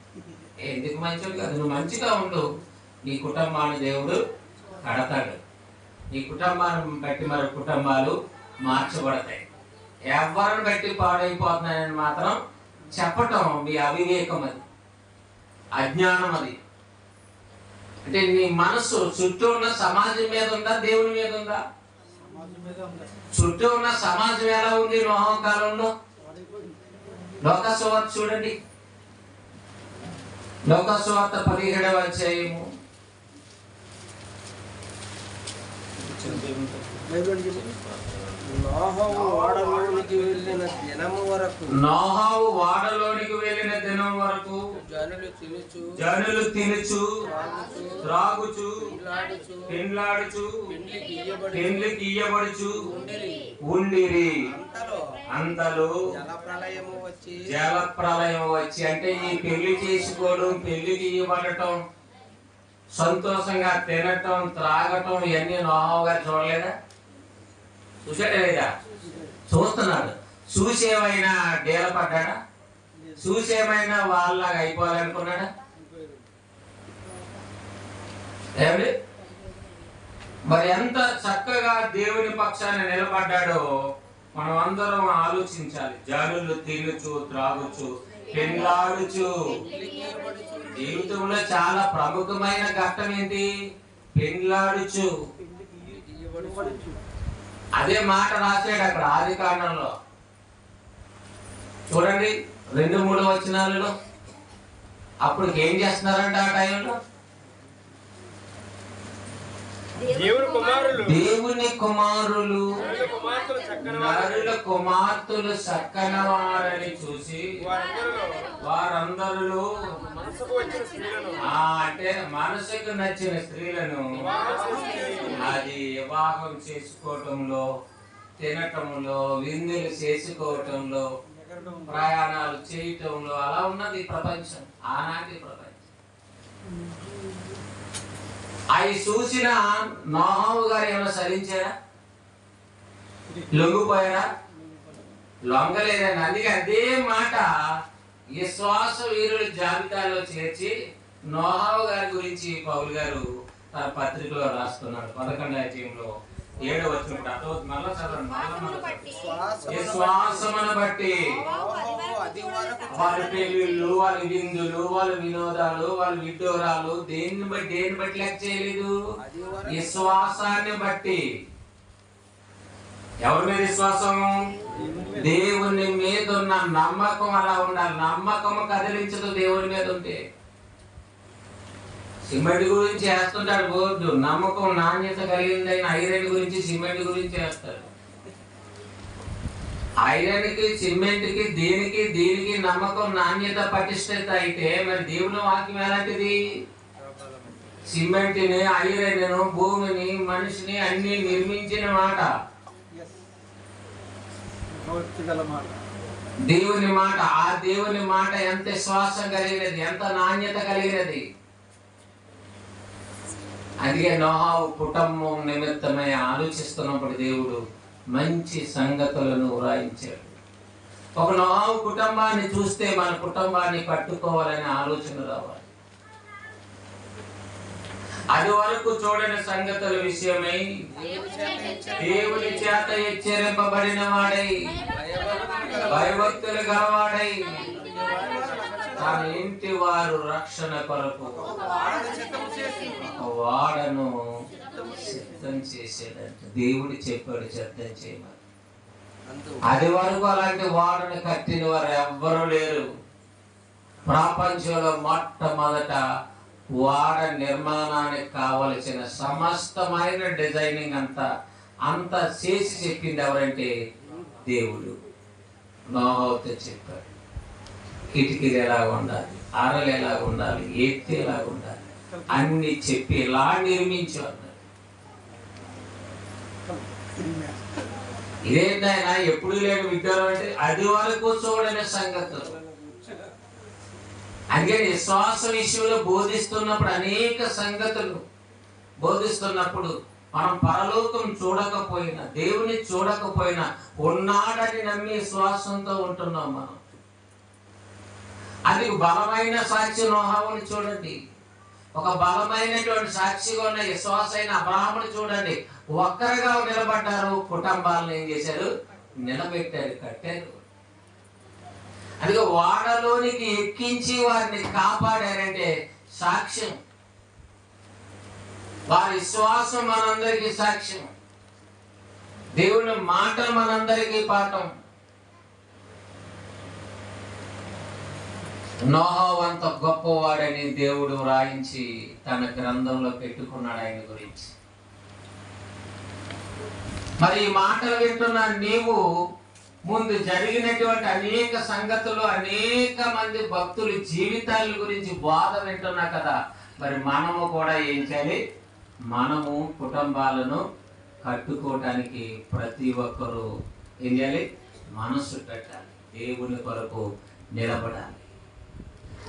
ఎందుకు మంచోళ్ళు కాదు? నువ్వు మంచిగా ఉండు, నీ కుటుంబాన్ని దేవుడు కడతాడు. నీ కుటుంబాన్ని బట్టి మరి కుటుంబాలు మార్చబడతాయి. ఎవరిని బట్టి పాడైపోతున్నాయని మాత్రం చెప్పటం మీ అవివేకం, అది అజ్ఞానం. అది అంటే నీ మనసు చుట్టూ ఉన్న సమాజం మీద ఉందా, దేవుని మీద ఉందా? చుట్టూ ఉన్న సమాజం ఎలా ఉంది నోహ కాలంలో? లోకసువార్త చూడండి, లోకసువార్త 17వ అధ్యాయము. నోహవు వాడలోనికి వెళ్ళిన దినం వరకు జనులు తినుచు త్రాగుచు పెండ్లాడుచు పెండ్లికి ఇయ్యబడుచు ఉండిరి. అంతలో జల ప్రళయం వచ్చి, అంటే ఈ పెళ్లి చేసుకోవడం, పెళ్లికి ఇవ్వబడటం, సంతోషంగా తినటం, త్రాగటం, ఇవన్నీ నోహవు గారు చూడలేదా? చూసాడా లేదా? చూస్తున్నాడు. చూసేమైనా డేల పడ్డాడా? చూసేమైనా వాళ్ళలాగా అయిపోవాలనుకున్నాడా? ఏమిటి మరి ఎంత చక్కగా దేవుని పక్షాన్ని నిలబడ్డాడో మనం అందరం ఆలోచించాలి. జనులు తినుచు త్రాగుచు పెండ్లాడుచు. జీవితంలో చాలా ప్రముఖమైన ఘట్టం ఏంటి? పెండ్లాడుచు. అదే మాట రాశాడు అక్కడ ఆదికాండంలో. చూడండి 2-3 వచనాలలో. అప్పుడు ఏం చేస్తున్నారంట ఆ టైంలో? దేవుని కుమారులు నరుల కుమార్తెలు చక్కనవారని చూసి వారందరూ అంటే మనసుకు నచ్చిన స్త్రీలను అది వివాహం చేసుకోవటంలో, తినటంలో, విందులు చేసుకోవటంలో, ప్రయాణాలు చేయటంలో అలా ఉన్నది ప్రపంచం, ఆనాటి ప్రపంచం. అవి చూసిన నోహవు గారు ఏమైనా సరించారా? లొంగిపోయారా? లొంగలేదండి. అందుకే అదే మాట విశ్వాస వీరుల జాబితాలో చేర్చి నోహవు గారి గురించి పౌలు గారు తన పత్రికలో రాస్తున్నాడు. 11వ అధ్యాయంలో 7వ వచనం. మళ్ళా చదవండి. విశ్వాసమును బట్టి వాళ్ళ పెళ్లిళ్ళు, వాళ్ళ విందులు, వాళ్ళ వినోదాలు, వాళ్ళ విడ్డూరాలు దేన్ని బట్టి లెక్క చేయలేదు? విశ్వాసాన్ని బట్టి. ఎవరి మీద విశ్వాసం? దేవుని మీద ఉన్న నమ్మకం అలా ఉండాలి. నమ్మకం కదిలించదు దేవుని మీద ఉంటే. సిమెంట్ గురించి వేస్తుంటాడు బోర్డు, నమ్మకం నాణ్యత కలిగిందైన ఐరన్ గురించి సిమెంట్ గురించి వేస్తాడు. ఐరన్ కి, సిమెంట్ కి, దీనికి నమ్మకం, నాణ్యత, పటిష్టత అయితే మరి దేవుని వాక్యం ఎలాంటిది? సిమెంట్ ని, ఐరన్, భూమిని, మనిషిని అన్ని నిర్మించిన మాట దేవుని మాట. ఆ దేవుని మాట ఎంత విశ్వాసం కలిగినది, ఎంత నాణ్యత కలిగినది. అందుకే నోహవు కుటుంబం నిమిత్తమై ఆలోచిస్తున్నప్పుడు దేవుడు మంచి సంగతులను వ్రాయించాడు. ఒక నోహవు కుటుంబాన్ని చూస్తే మన కుటుంబాన్ని కట్టుకోవాలనే ఆలోచన రావాలి. అది వరకు చూడని సంగతుల విషయమై దేవుని చేత హెచ్చరింపబడిన వాడై, భయభక్తులు గలవాడై, తన ఇంటి వారు రక్షణ కొరకు వాడను సిద్ధం చేసేదంట. దేవుడు చెప్పాడు సిద్ధం చేయమని. అది వరకు అలాంటి వాడను కట్టిన వారు ఎవ్వరూ లేరు. ప్రపంచంలో మొట్టమొదట వాడ నిర్మాణానికి కావలసిన సమస్తమైన డిజైనింగ్ అంతా చేసి చెప్పింది ఎవరంటే దేవుడు. నోహవుతో చెప్పాడు కిటికీలు ఎలా ఉండాలి, అరలు ఎలా ఉండాలి, ఎత్తి ఎలా ఉండాలి అన్ని చెప్పి ఇలా నిర్మించు అన్నాడు. ఇదేంటైనా ఎప్పుడు లేని విగ్రహం అంటే అది వరకు చూడని సంగతులు. అందుకే విశ్వాస విషయంలో బోధిస్తున్నప్పుడు అనేక సంగతులు బోధిస్తున్నప్పుడు మనం పరలోకం చూడకపోయినా, దేవుని చూడకపోయినా ఉన్నాడని నమ్మి విశ్వాసంతో ఉంటున్నాం మనం. అది బలమైన సాక్షి నోహావుని చూడండి, ఒక బలమైనటువంటి సాక్షిగా ఉన్న విశ్వాసైన అబ్రహాముని చూడండి. ఒక్కరుగా నిలబడ్డారు, కుటుంబాలను ఏం చేశారు? నిలబెట్టారు, కట్టారు. అందుకే వాడలోనికి ఎక్కించి వారిని కాపాడారంటే సాక్ష్యం. వారి విశ్వాసం మనందరికీ సాక్ష్యం, దేవుని మాట మనందరికీ పాఠం. నోహవు అంత గొప్పవాడని దేవుడు రాయించి తన గ్రంథంలో పెట్టుకున్నాడు ఆయన గురించి. మరి ఈ మాటలు వింటున్న నీవు ముందు జరిగినటువంటి అనేక సంగతులు, అనేక మంది భక్తుల జీవితాల గురించి బోధ వింటున్నా కదా. మరి మనము కూడా ఏం చేయాలి? మనము కుటుంబాలను కట్టుకోవటానికి ప్రతి ఒక్కరూ ఏం చేయాలి? మనసు పెట్టాలి, దేవుని కొరకు నిలబడాలి,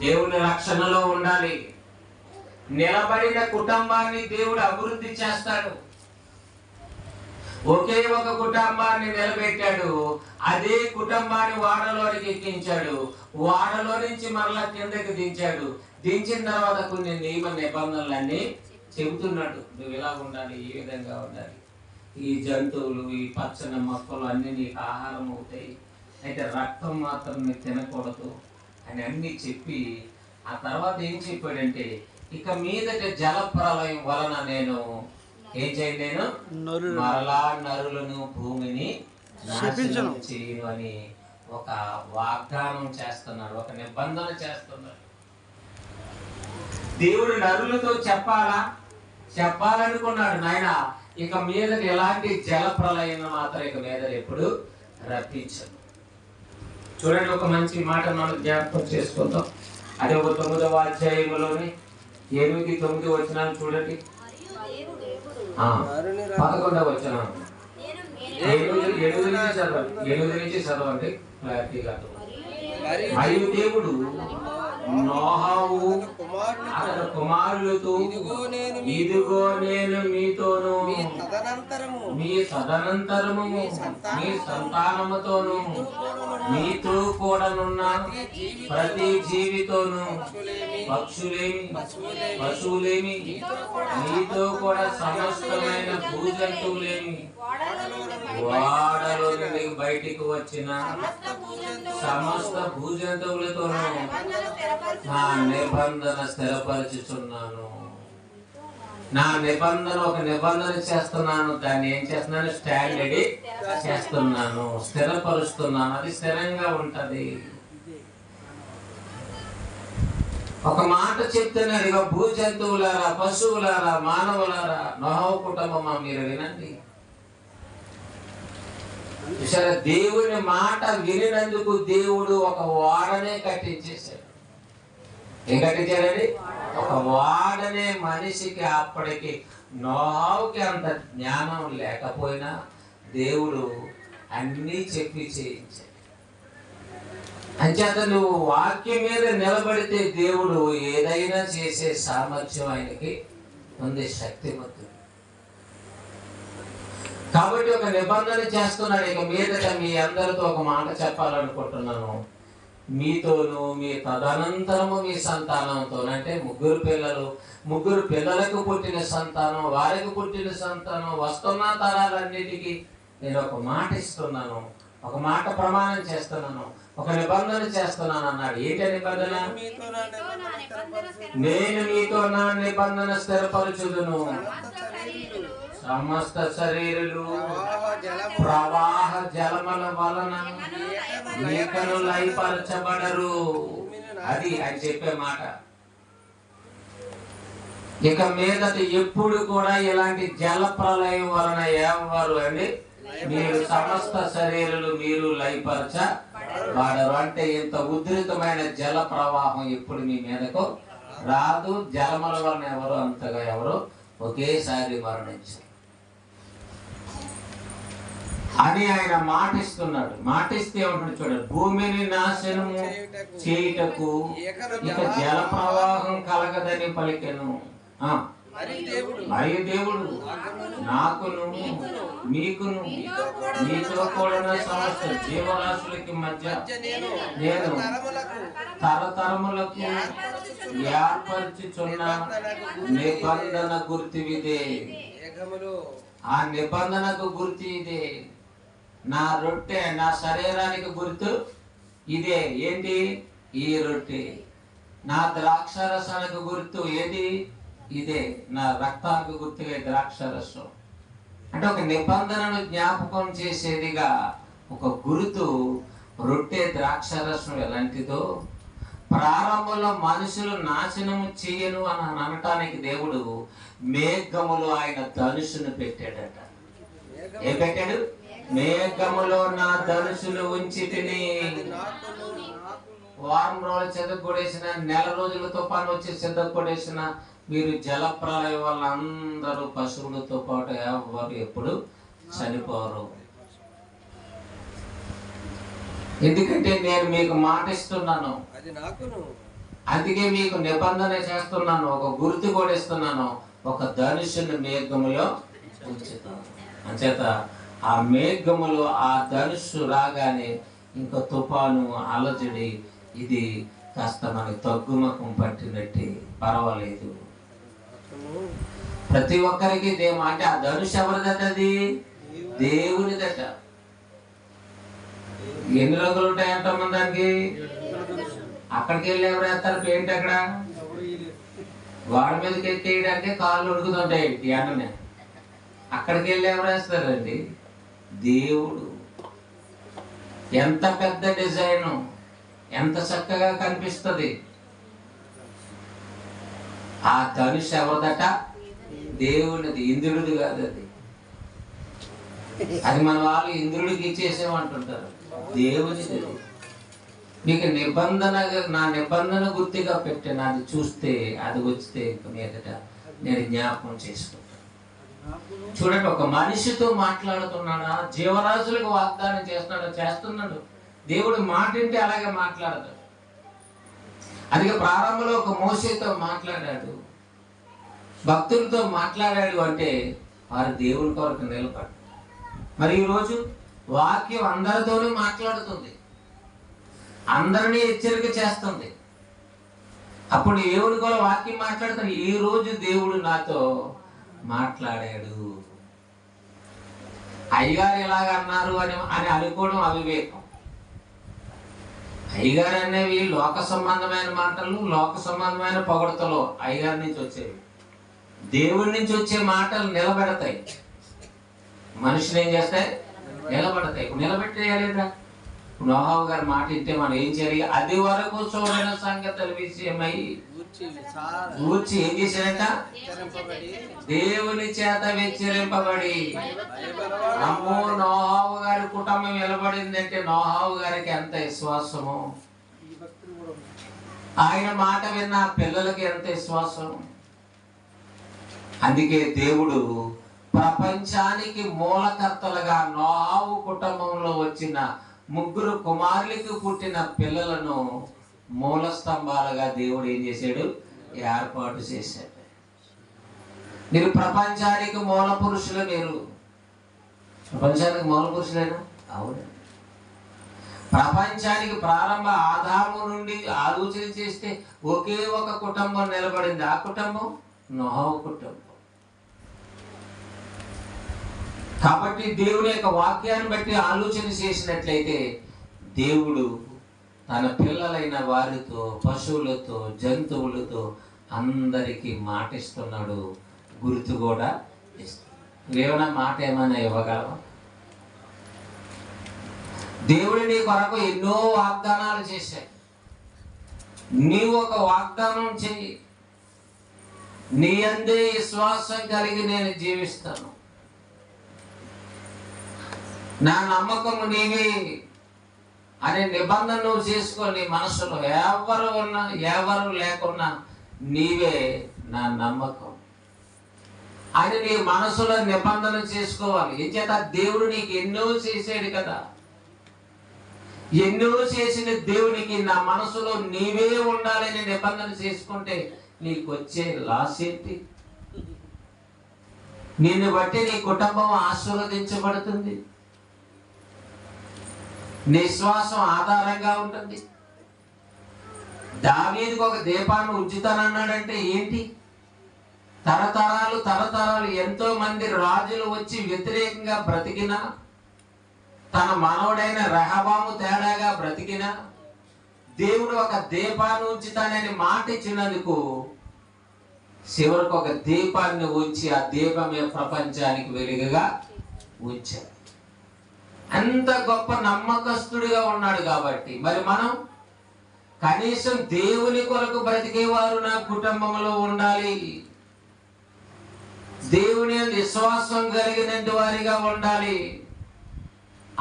దేవుని రక్షణలో ఉండాలి. నిలబడిన కుటుంబాన్ని దేవుడు అభివృద్ధి చేస్తాడు. ఒకే ఒక కుటుంబాన్ని నిలబెట్టాడు, అదే కుటుంబాన్ని వాడలోనికి ఎక్కించాడు, వాడలో నుంచి మరలా కిందకి దించాడు. దించిన తర్వాత కొన్ని నియమ నిబంధనలన్నీ చెబుతున్నాడు. నువ్వు ఇలా ఉండాలి, ఈ విధంగా ఉండాలి, ఈ జంతువులు, ఈ పచ్చని మొక్కలు అన్ని నీకు ఆహారం అవుతాయి, అయితే రక్తం మాత్రం నీకు తినకూడదు అని అన్ని చెప్పి ఆ తర్వాత ఏం చెప్పాడంటే, ఇక మీదట జల ప్రళయం వలన నేను ఏం చేయను, నేను మరలా నరులను భూమిని నాశనం చేయను అని ఒక వాగ్దానం చేస్తున్నాడు, ఒక నిబంధన చేస్తున్నాడు. దేవుడు నరులతో చెప్పాలనుకున్నాడు, నాయన ఇక మీద ఎలాంటి జల ప్రళయం మాత్రం ఇక మీద ఎప్పుడు రప్పించను. చూడండి, ఒక మంచి మాట మనం జ్ఞాపకం చేసుకుందాం. అది ఒక 9వ అధ్యాయంలోని 8-9 వచనాలు చూడండి. 11వ వచనం 8 నుంచి చదవండి క్లారిటీగా. మరియు దేవుడు నోహవు అతని కుమారులతో, ఇదిగో నేను మీతోను, మీ తదనంతరము మీ సంతానముతోను, మీతో కూడానున్న ప్రతి జీవితోను, పక్షులేమి పశువులేమి, మీతో కూడా సమస్తమైన భూజంతువులేమి, వాడలో నుండి బయటికి వచ్చిన సమస్త భూజంతువులతోనూ నా నిబంధన స్థిరపరచుచున్నాను. నా నిబంధన, ఒక నిబంధన చేస్తున్నాను, దాన్ని ఏం చేస్తున్నాను? స్టాండర్డ్ చేస్తున్నాను, స్థిరపరుస్తున్నాను, అది స్థిరంగా ఉంటది. ఒక మాట చెప్తున్నాడు, ఇక భూజంతువులారా, పశువులారా, మానవులారా, నోహవు కుటుంబమా మీరు వినండి. సరే, దేవుని మాట వినినందుకు దేవుడు ఒక వాడనే కట్టించేశాడు. ఏం కట్టించాడండి? ఒక వాడనే. మనిషికి అప్పటికి నోహావుకి అంత జ్ఞానం లేకపోయినా దేవుడు అన్నీ చెప్పి చేయించాడు. అంచేత నువ్వు వాక్యం మీద నిలబడితే దేవుడు ఏదైనా చేసే సామర్థ్యం ఆయనకి ఉంది, శక్తిమంతుడు. కాబట్టి ఒక నిబంధన చేస్తున్నాడు, ఇక మీదట మీ అందరితో ఒక మాట చెప్పాలనుకుంటున్నాను, మీతోను మీ తదనంతరము మీ సంతానంతో. అంటే ముగ్గురు పిల్లలకు పుట్టిన సంతానం, వారికి పుట్టిన సంతానం, వస్తున్న తరాలన్నిటికీ నేను ఒక మాట ఇస్తున్నాను, ఒక మాట ప్రమాణం చేస్తున్నాను, ఒక నిబంధన చేస్తున్నాను అన్నాడు. ఏంటి నిబంధన? నేను మీతో నా నిబంధన స్థిరపరచుదును. సమస్త శరీరులు ప్రవాహ జలముల వలన ఈకలు లయపరచబడరు. అది అని చెప్పే మాట. ఇక మీదట ఎప్పుడు కూడా ఇలాంటి జల ప్రళయం వలన ఎవరు అండి మీరు సమస్త శరీరులు మీరు లయపరచబడరు. అంటే ఇంత ఉధృతమైన జల ప్రవాహం ఎప్పుడు మీ మీదకు రాదు. జలముల వలన ఎవరు ఒకేసారి మరణించారు. అని ఆయన మాటిస్తున్నాడు. మాటిస్తే ఏమంటాడు చూడండి, భూమిని నాశనము చేయుటకు ఇక జల ప్రవాహం కలగదని పలికెను. మరియు దేవుడు నాకును మీకును మీతో కూడిన సమస్త జీవరాశులకి మధ్య నేను తరతరములకు ఏర్పరచుచున్న నిబంధన గుర్తివిదే. ఆ నిబంధనకు గుర్తు ఇదే. నా రొట్టె, నా శరీరానికి గుర్తు ఇదే. ఏంటి? ఈ రొట్టె. నా ద్రాక్షరసానికి గుర్తు ఏది? ఇదే. నా రక్తానికి గుర్తుగా ద్రాక్షరసం. అంటే ఒక నిబంధనను జ్ఞాపకం చేసేదిగా ఒక గుర్తు రొట్టె, ద్రాక్షరసం ఎలాంటిదో ప్రారంభంలో మనుషులు నాశనము చేయను అని అనటానికి దేవుడు మేఘములో ఆయన ధనుసును పెట్టాడట. ఏం పెట్టాడు? మేఘములో నా ధనుసును ఉంచి తిని. వారం రోజులు చెదకొడేసిన, నెల రోజుల తుఫాను వచ్చి చెదకొడేసిన మీరు జలప్రలయం వల్ల అందరూ పశువులతో పాటు ఎవరు ఎప్పుడు చనిపోరు. ఎందుకంటే నేను మీకు మాటిస్తున్నాను, అందుకే మీకు నిబంధన చేస్తున్నాను, ఒక గుర్తు కూడా ఇస్తున్నాను, ఒక ధనుషుని మేఘములో ఉంచుతాను. అంచేత ఆ మేఘములో ఆ ధనుషు రాగానే ఇంకా తుఫాను, అలజడి, ఇది కాస్త మనకి తగ్గుముఖం పట్టినట్టు పర్వాలేదు. ప్రతి ఒక్కరికి అంటే ఆ ధనుషు ఎవరిదట? అది దేవునిదట. ఎన్ని రంగులు ఉంటాయంటమ్మా దానికి? అక్కడికి వెళ్ళి ఎవరు వేస్తారు పెయింట్? అక్కడ గోడ మీదకి ఎక్కేయడానికి కాళ్ళు ఉడుకుతుంటాయి ఎండనే. అక్కడికి వెళ్ళి ఎవరు వేస్తారండి? దేవుడు. ఎంత పెద్ద డిజైను, ఎంత చక్కగా కనిపిస్తుంది. ఆ ధనుష్ ఎవరిదట? దేవునిది, ఇంద్రుడిది కాదు అది. అది మన వాళ్ళు ఇంద్రుడికి ఇచ్చేసేమంటుంటారు, దేవునిది. మీకు నిబంధన, నా నిబంధన గుర్తుగా పెట్టాను. అది చూస్తే, అది వచ్చితే ఇంక మీదట నేను జ్ఞాపకం చేసుకుంటాను. చూడండి, ఒక మనిషితో మాట్లాడుతున్నాడా? జీవరాశులకు వాగ్దానం చేస్తున్నాడు. దేవుడు మాట వింటే అలాగే మాట్లాడతాడు. అందుకే ప్రారంభంలో ఒక మోషేతో మాట్లాడాడు, భక్తులతో మాట్లాడాడు. అంటే వారు దేవుని కొరకు నిలబడి. మరి ఈరోజు వాక్యం అందరితోనూ మాట్లాడుతుంది, అందరినీ హెచ్చరిక చేస్తుంది. అప్పుడు దేవుని కూడా వాక్యం మాట్లాడుతాడు. ఈ రోజు దేవుడు నాతో మాట్లాడాడు. అయ్యగారు ఎలాగన్నారు అని అనుకోవడం అవివేకం. అయ్యగారు అనేవి లోక సంబంధమైన మాటలు, లోక సంబంధమైన పొగడతలు అయ్యగారి నుంచి వచ్చేవి. దేవుడి నుంచి వచ్చే మాటలు నిలబెడతాయి. మనుషులు ఏం చేస్తాయి? నిలబడతాయి. నిలబెట్టేయాలేదా? నోహావు గారి మాట ఇంటే మనం ఏం చేయాలి? అది వరకు చూడని సంగతుల విషయమై ఊర్చి ఏం చేశాడంట? దేవుని చేత హెచ్చరింపబడి. అమ్మో, నోహావు గారి కుటుంబం నిలబడిందంటే నోహావు గారికి ఎంత విశ్వాసము. ఆయన మాట విన్న పిల్లలకి ఎంత విశ్వాసం. అందుకే దేవుడు ప్రపంచానికి మూలకర్తలుగా నోహావు కుటుంబంలో వచ్చిన 3 కుమారులకు పుట్టిన పిల్లలను మూల స్తంభాలుగా దేవుడు ఏం చేశాడు? ఏర్పాటు చేశాడు. మీరు ప్రపంచానికి మూల పురుషులు. మీరు ప్రపంచానికి మూల పురుషులేనా? అవును. ప్రపంచానికి ప్రారంభ ఆదాము నుండి ఆలోచన చేస్తే ఒకే ఒక కుటుంబం నిలబడింది. ఆ కుటుంబం నోహవు కుటుంబం. కాబట్టి దేవుని యొక్క వాక్యాన్ని బట్టి ఆలోచన చేసినట్లయితే దేవుడు తన పిల్లలైన వారితో, పశువులతో, జంతువులతో అందరికీ మాటిస్తున్నాడు, గుర్తు కూడా ఇస్తున్నాడు. ఏమైనా మాట ఏమైనా ఇవ్వగలవా? దేవుడు నీ కొరకు ఎన్నో వాగ్దానాలు చేశాడు. నీవు ఒక వాగ్దానం చెయ్యి, నీ అందే విశ్వాసం కలిగి నేను జీవిస్తాను, నా నమ్మకము నీవే అనే నిబంధన నువ్వు చేసుకొని మనసులో ఎవరు ఉన్నా ఎవరు లేకున్నా నీవే నా నమ్మకం. అని నీ మనసులో నిబంధన చేసుకోవాలి. ఏం చేత దేవుడు నీకు ఎన్నో చేసాడు కదా. ఎన్నో చేసిన దేవునికి నా మనసులో నీవే ఉండాలని నిబంధన చేసుకుంటే నీకు వచ్చే లాస్ ఏంటి? నిన్ను బట్టి నీ కుటుంబం ఆశీర్వదించబడుతుంది, నీ శ్వాసం ఆధారంగా ఉంటుంది. దావీదుకు ఒక దీపాన్ని ఉంచుతానన్నాడంటే ఏంటి? తరతరాలు ఎంతో మంది రాజులు వచ్చి వ్యతిరేకంగా బ్రతికినా, తన మనవడైన రెహబాము తేడాగా బ్రతికినా, దేవుడు ఒక దీపాన్ని ఉంచుతానని మాట ఇచ్చినందుకు చివరికి ఒక దీపాన్ని ఉంచి ఆ దీపమే ప్రపంచానికి వెలుగుగా ఉంచాడు. అంత గొప్ప నమ్మకస్తుడిగా ఉన్నాడు కాబట్టి మరి మనం కనీసం దేవుని కొరకు బ్రతికేవారు నా కుటుంబంలో ఉండాలి, దేవుని విశ్వాసం కలిగిన వారిగా ఉండాలి,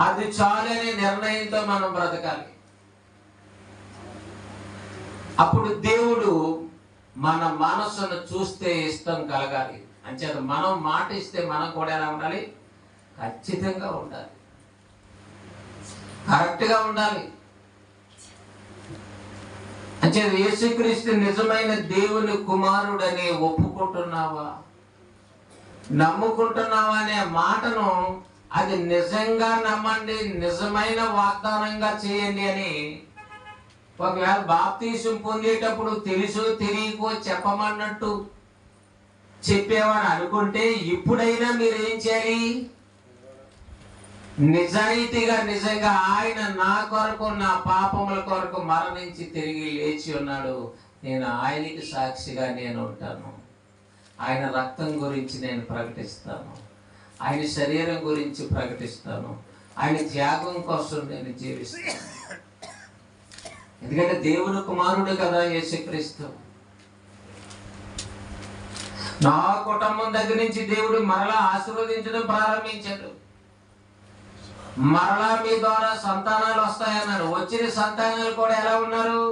అది చాలని నిర్ణయంతో మనం బ్రతకాలి. అప్పుడు దేవుడు మన మనసును చూస్తే ఇష్టం కలగాలి. అంచేత మనం మాట ఇస్తే మనం కూడా ఎలా ఉండాలి? ఖచ్చితంగా ఉండాలి, కరెక్ట్గా ఉండాలి. అంచేత యేసుక్రీస్తు నిజమైన దేవుని కుమారుడని ఒప్పుకుంటున్నావా, నమ్ముకుంటున్నావా అనే మాటను అది నిజంగా నమ్మండి, నిజమైన వాగ్దానంగా చేయండి అని. ఒకవేళ బాప్తీసం పొందేటప్పుడు తెలుసో తెలియకో చెప్పమన్నట్టు చెప్పేవాడు అనుకుంటే ఇప్పుడైనా మీరు ఏం చేయాలి? నిజాయితీగా నిజంగా ఆయన నా కొరకు నా పాపముల కొరకు మరణించి తిరిగి లేచి ఉన్నాడు, నేను ఆయనకి సాక్షిగా నేను ఉంటాను, ఆయన రక్తం గురించి నేను ప్రకటిస్తాను, ఆయన శరీరం గురించి ప్రకటిస్తాను, ఆయన త్యాగం కోసం నేను జీవిస్తాను. ఎందుకంటే దేవుని కుమారుడు కదా యేసుక్రీస్తు. నా కుటుంబం దగ్గర నుంచి దేవుడు మరలా ఆశీర్వదించడం ప్రారంభించాడు. మరలా మీ ద్వారా సంతానాలు వస్తాయన్నాడు. వచ్చిన సంతానాలు కూడా ఎలా ఉన్నారు?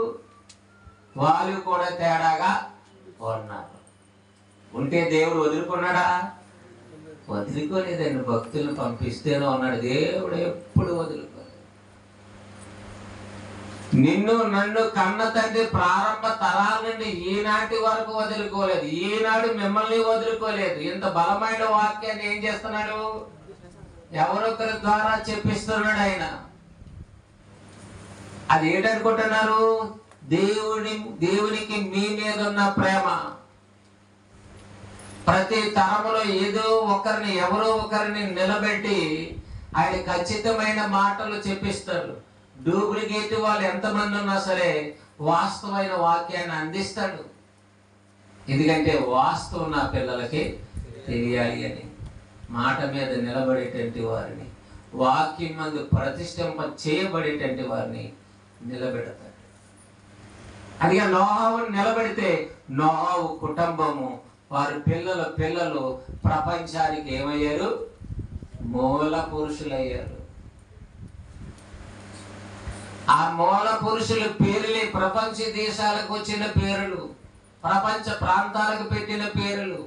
వాళ్ళు కూడా తేడాగా ఉన్నారు. ఉంటే దేవుడు వదులుకున్నాడా? వదులుకోలేదండి. భక్తులను పంపిస్తేనే ఉన్నాడు. దేవుడు ఎప్పుడు వదులుకోలేదు. నిన్ను నన్ను కన్న తండ్రి ప్రారంభ తరాల నుండి ఈనాటి వరకు వదులుకోలేదు. ఈనాడు మిమ్మల్ని వదులుకోలేదు. ఇంత బలమైన వాక్యాన్ని ఏం చేస్తున్నాడు? ఎవరొకరి ద్వారా చెప్పిస్తున్నాడు ఆయన. అది ఏంటనుకుంటున్నారు? దేవునికి మీ మీద ఉన్న ప్రేమ. ప్రతి తరములో ఏదో ఒకరిని ఎవరో ఒకరిని నిలబెట్టి ఆయన ఖచ్చితమైన మాటలు చెప్పిస్తాడు. డూప్లికేట్ వాళ్ళు ఎంతమంది ఉన్నా సరే వాస్తవమైన వాక్యాన్ని అందిస్తాడు. ఎందుకంటే వాస్తవం నా పిల్లలకి తెలియాలి అని. మాట మీద నిలబడేటువంటి వారిని, వాక్యం మందు ప్రతిష్ఠింప చేయబడేటువంటి వారిని నిలబెడతాడు. అందుకే నోహావుని నిలబెడితే నోహావు కుటుంబము, వారి పిల్లలు ప్రపంచానికి ఏమయ్యారు? మూల పురుషులయ్యారు. ఆ మూల పురుషుల పేర్లే ప్రపంచ దేశాలకు వచ్చిన పేర్లు, ప్రపంచ ప్రాంతాలకు పెట్టిన పేర్లు.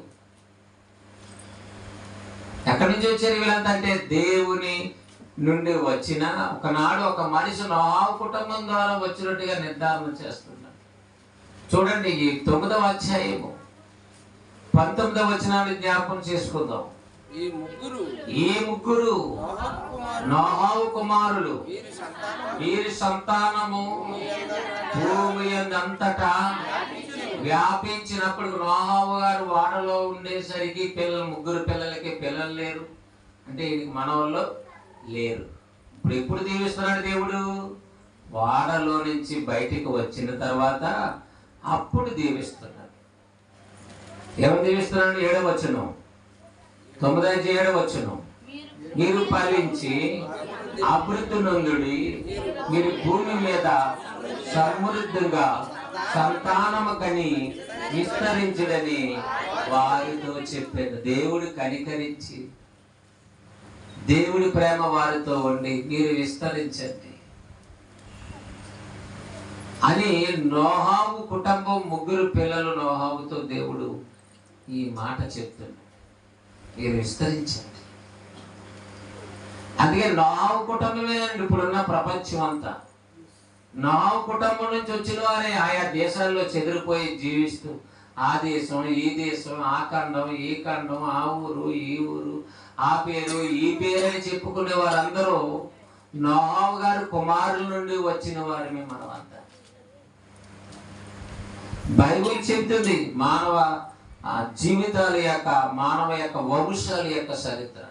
ఎక్కడి నుంచి వచ్చారు వీళ్ళంతా అంటే దేవుని నుండి వచ్చిన ఒకనాడు ఒక మనిషి నోహావు కుటుంబం ద్వారా వచ్చినట్టుగా నిర్ధారణ చేస్తున్నాడు. చూడండి ఈ 9వ అధ్యాయము 19వ వచనాన్ని జ్ఞాపకం చేసుకుందాం. ఈ ముగ్గురు నోహావు కుమారులు, వీరి సంతానము భూమి అంతటా వ్యాపించినప్పుడు నోహావు గారు వాడలో ఉండేసరికి ముగ్గురు పిల్లలకి పిల్లలు లేరు. అంటే ఈయనకి మనవల్లో లేరు. ఇప్పుడు ఎప్పుడు దీవిస్తున్నాడు దేవుడు? వాడలో నుంచి బయటికి వచ్చిన తర్వాత అప్పుడు దీవిస్తున్నాడు. ఏమని దీవిస్తున్నాడు? 7వ వచనం, 9-7వ వచనం. మీరు ఫలించి అభివృద్ధి నొందుడి, మీరు భూమి మీద సమృద్ధిగా సంతానము కని విస్తరించడని వారితో చెప్పాడు. దేవుడు కనికరించి, దేవుడి ప్రేమ వారితో ఉండి మీరు విస్తరించండి అని నోహావు కుటుంబం ముగ్గురు పిల్లలు నోహావుతో దేవుడు ఈ మాట చెప్తున్నాడు. మీరు విస్తరించండి. అందుకే నావు కుటుంబమే అండి ఇప్పుడున్న ప్రపంచం అంతా. నావు కుటుంబం నుంచి వచ్చిన వారే ఆయా దేశాల్లో చెదిరిపోయి జీవిస్తూ ఆ దేశం ఈ దేశం, ఆ ఖండం ఈ ఖండం, ఆ ఊరు ఈ ఊరు, ఆ పేరు ఈ పేరు అని చెప్పుకునే వారందరూ నోహు గారి కుమారుల నుండి వచ్చిన వారిని మనం అంతా. బైబిల్ చెప్తుంది మానవ జీవితాల యొక్క, మానవ యొక్క వంశాల యొక్క చరిత్ర.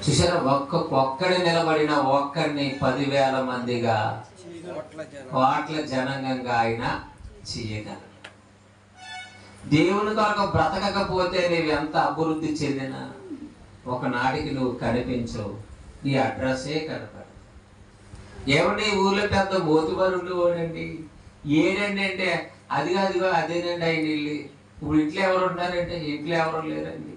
చూసారా, ఒక్కడి నిలబడిన ఒక్కడిని 10,000 మందిగా, కోట్ల జనాంగంగా ఆయన చేయగలడు. దేవుని కొరకు బ్రతకకపోతే నీవు ఎంత అభివృద్ధి చెందినా ఒకనాటికి నువ్వు కనిపించవు, నీ అడ్రస్సే కనపడదు. ఏమండి ఊర్లో పెద్ద మోతుబారు ఉండేవాడండి, ఏడండి అంటే అదిగో అదేనండి ఆయన ఇల్లు. ఇప్పుడు ఇంట్లో ఎవరు ఉన్నారంటే ఇంట్లో ఎవరు లేరండి.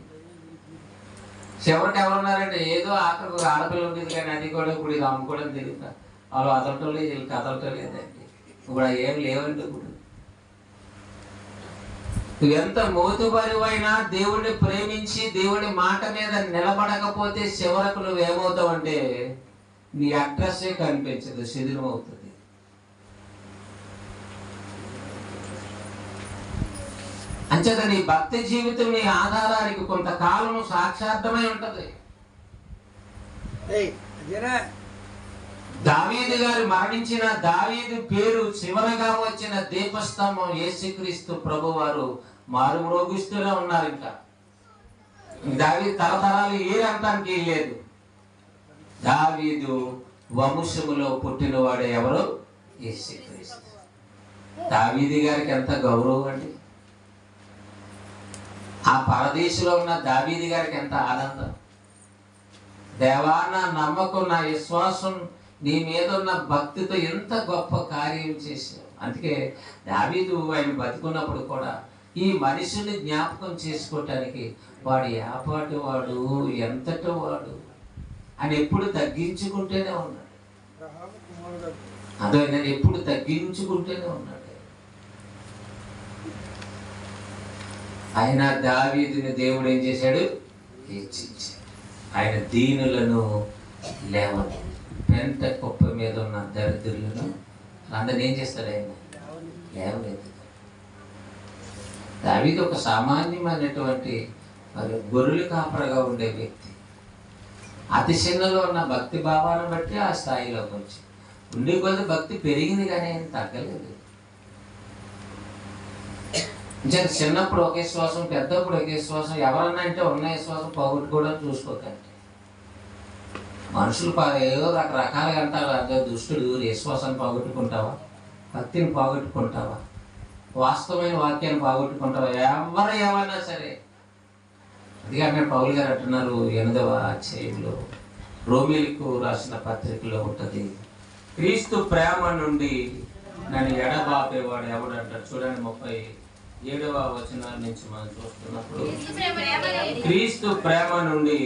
చివరికి ఎవరున్నారంటే ఏదో ఆఖరికి ఆడపిల్ల ఉండేది కానీ అది కూడా ఇప్పుడు ఇది అమ్ముకోవడం తెలియదు. వాళ్ళు అదలటం లేదు, వీళ్ళు కదలటం లేదండి. ఇప్పుడు ఏం లేవండి. ఇప్పుడు నువ్వు ఎంత మోతుబరివైనా దేవుణ్ణి ప్రేమించి దేవుని మాట మీద నిలబడకపోతే చివరకు నువ్వేమవుతావు అంటే నీ అడ్రస్సే కనిపించదు, శిథిలం అవుతుంది. అంచేత నీ భక్తి జీవితం నీ ఆధారానికి కొంతకాలం సాక్షార్థమై ఉంటది. దావీదు గారు మరణించిన దావీదు పేరు చివరగా వచ్చిన దీపస్తంభం యేసుక్రీస్తు ప్రభువారు మారుమ్రోగిస్తూనే ఉన్నారు. ఇంకా దావీదు తరతరాలు ఏరంటానికి లేదు. దావీదు వంశములో పుట్టినవాడు ఎవరు? యేసుక్రీస్తు. దావీదు గారికి ఎంత గౌరవం అండి. ఆ పరదేశంలో ఉన్న దావీదు గారికి ఎంత ఆనందం. దేవా, నా నమ్మకం, నా విశ్వాసం నీ మీద ఉన్న భక్తితో ఎంత గొప్ప కార్యం చేశావు. అందుకే దావీదు ఆయన బతుకున్నప్పుడు కూడా ఈ మనిషిని జ్ఞాపకం చేసుకోవటానికి వాడు ఏపాటి వాడు, ఎంతటో వాడు అని ఎప్పుడు తగ్గించుకుంటూనే ఉన్నాడు. అదే నేను ఎప్పుడు తగ్గించుకుంటూనే ఉన్నాడు. ఆయన దావీదుని దేవుడు ఏం చేశాడు? హెచ్చించాడు. ఆయన దీనులను లేవని, పెంట కుప్ప మీద ఉన్న దరిద్రులను అందరిని ఏం చేస్తాడు? ఆయన లేవలేదు. దావీదు ఒక సామాన్యమైనటువంటి గొర్రెలు కాపరగా ఉండే వ్యక్తి. అతి చిన్నలో ఉన్న భక్తి భావాన్ని బట్టి ఆ స్థాయిలోకి వచ్చి ఉండే కొద్ది భక్తి పెరిగింది కానీ ఏం తగ్గలేదు. చిన్నప్పుడు ఒకే శ్వాసం, పెద్దప్పుడు ఒకే శ్వాసం. ఎవరన్నా అంటే ఉన్న విశ్వాసం పోగొట్టుకోవడం చూసుకోకండి. మనుషులు ఏదో రకరకాలుగా అంటారు. అదే దుష్టుడు విశ్వాసాన్ని పోగొట్టుకుంటావా, భక్తిని పోగొట్టుకుంటావా, వాస్తవమైన వాక్యాన్ని పోగొట్టుకుంటావా? ఎవరు ఏమన్నా సరే. అందుకే అన్నాడు పౌలు గారు అంటున్నారు 8వ అధ్యాయంలో రోమీలకు రాసిన పత్రికలో ఉంటుంది, క్రీస్తు ప్రేమ నుండి నన్ను ఎడబాపేవాడు ఎవడంటారు. చూడండి 37వ వచనం నుంచి మనం చూస్తున్నప్పుడు, క్రీస్తు ప్రేమ నుండి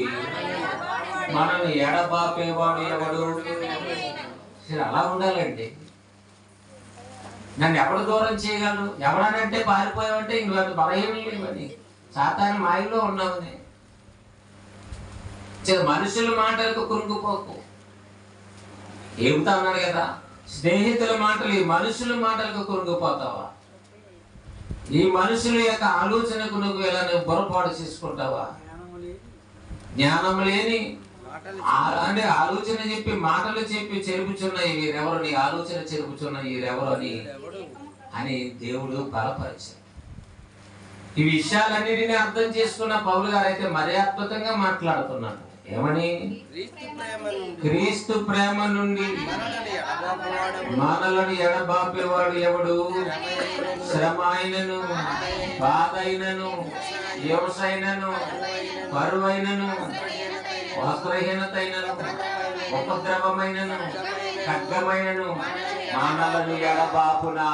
మనల్ని ఎడబాపేవాడు ఎవడు? అలా ఉండాలండి. నన్ను ఎవడు దూరం చేయగలరు? ఎవడనంటే పారిపోయావంటే ఇంక బలహీనలేవని, సాతాను మాయలో ఉన్నామని. మనుషుల మాటలకు కురుకుపోకు. ఏమితా ఉన్నాడు కదా, స్నేహితుల మాటలు, ఈ మనుషుల మాటలకు కురుకుపోతావా? ఈ మనుషుల యొక్క ఆలోచనకు నువ్వు ఎలా పొరపాటు చేసుకుంటావా? జ్ఞానం లేని అంటే ఆలోచన చెప్పి మాటలు చెప్పి చెరుపుచున్నాయి వీరెవరు, నీ ఆలోచన చెరుపుచున్నాయి వీరెవరు అని దేవుడు బలపరిచాడు. ఈ విషయాలన్నిటిని అర్థం చేసుకున్న పౌలు గారు అయితే మరీ అద్భుతంగా మాట్లాడుతున్నాడు. ఏమని? క్రీస్తు ప్రేమ నుండి మనలను ఎడబాపేవాడు ఎవడు? శ్రమ అయినను, బాధ అయినను, హింసైనను, కరువైనను, వస్త్రహీనత అయినను, ఉపద్రవమైనను, ఖడ్గమైనను మనలను ఎడబాపునా.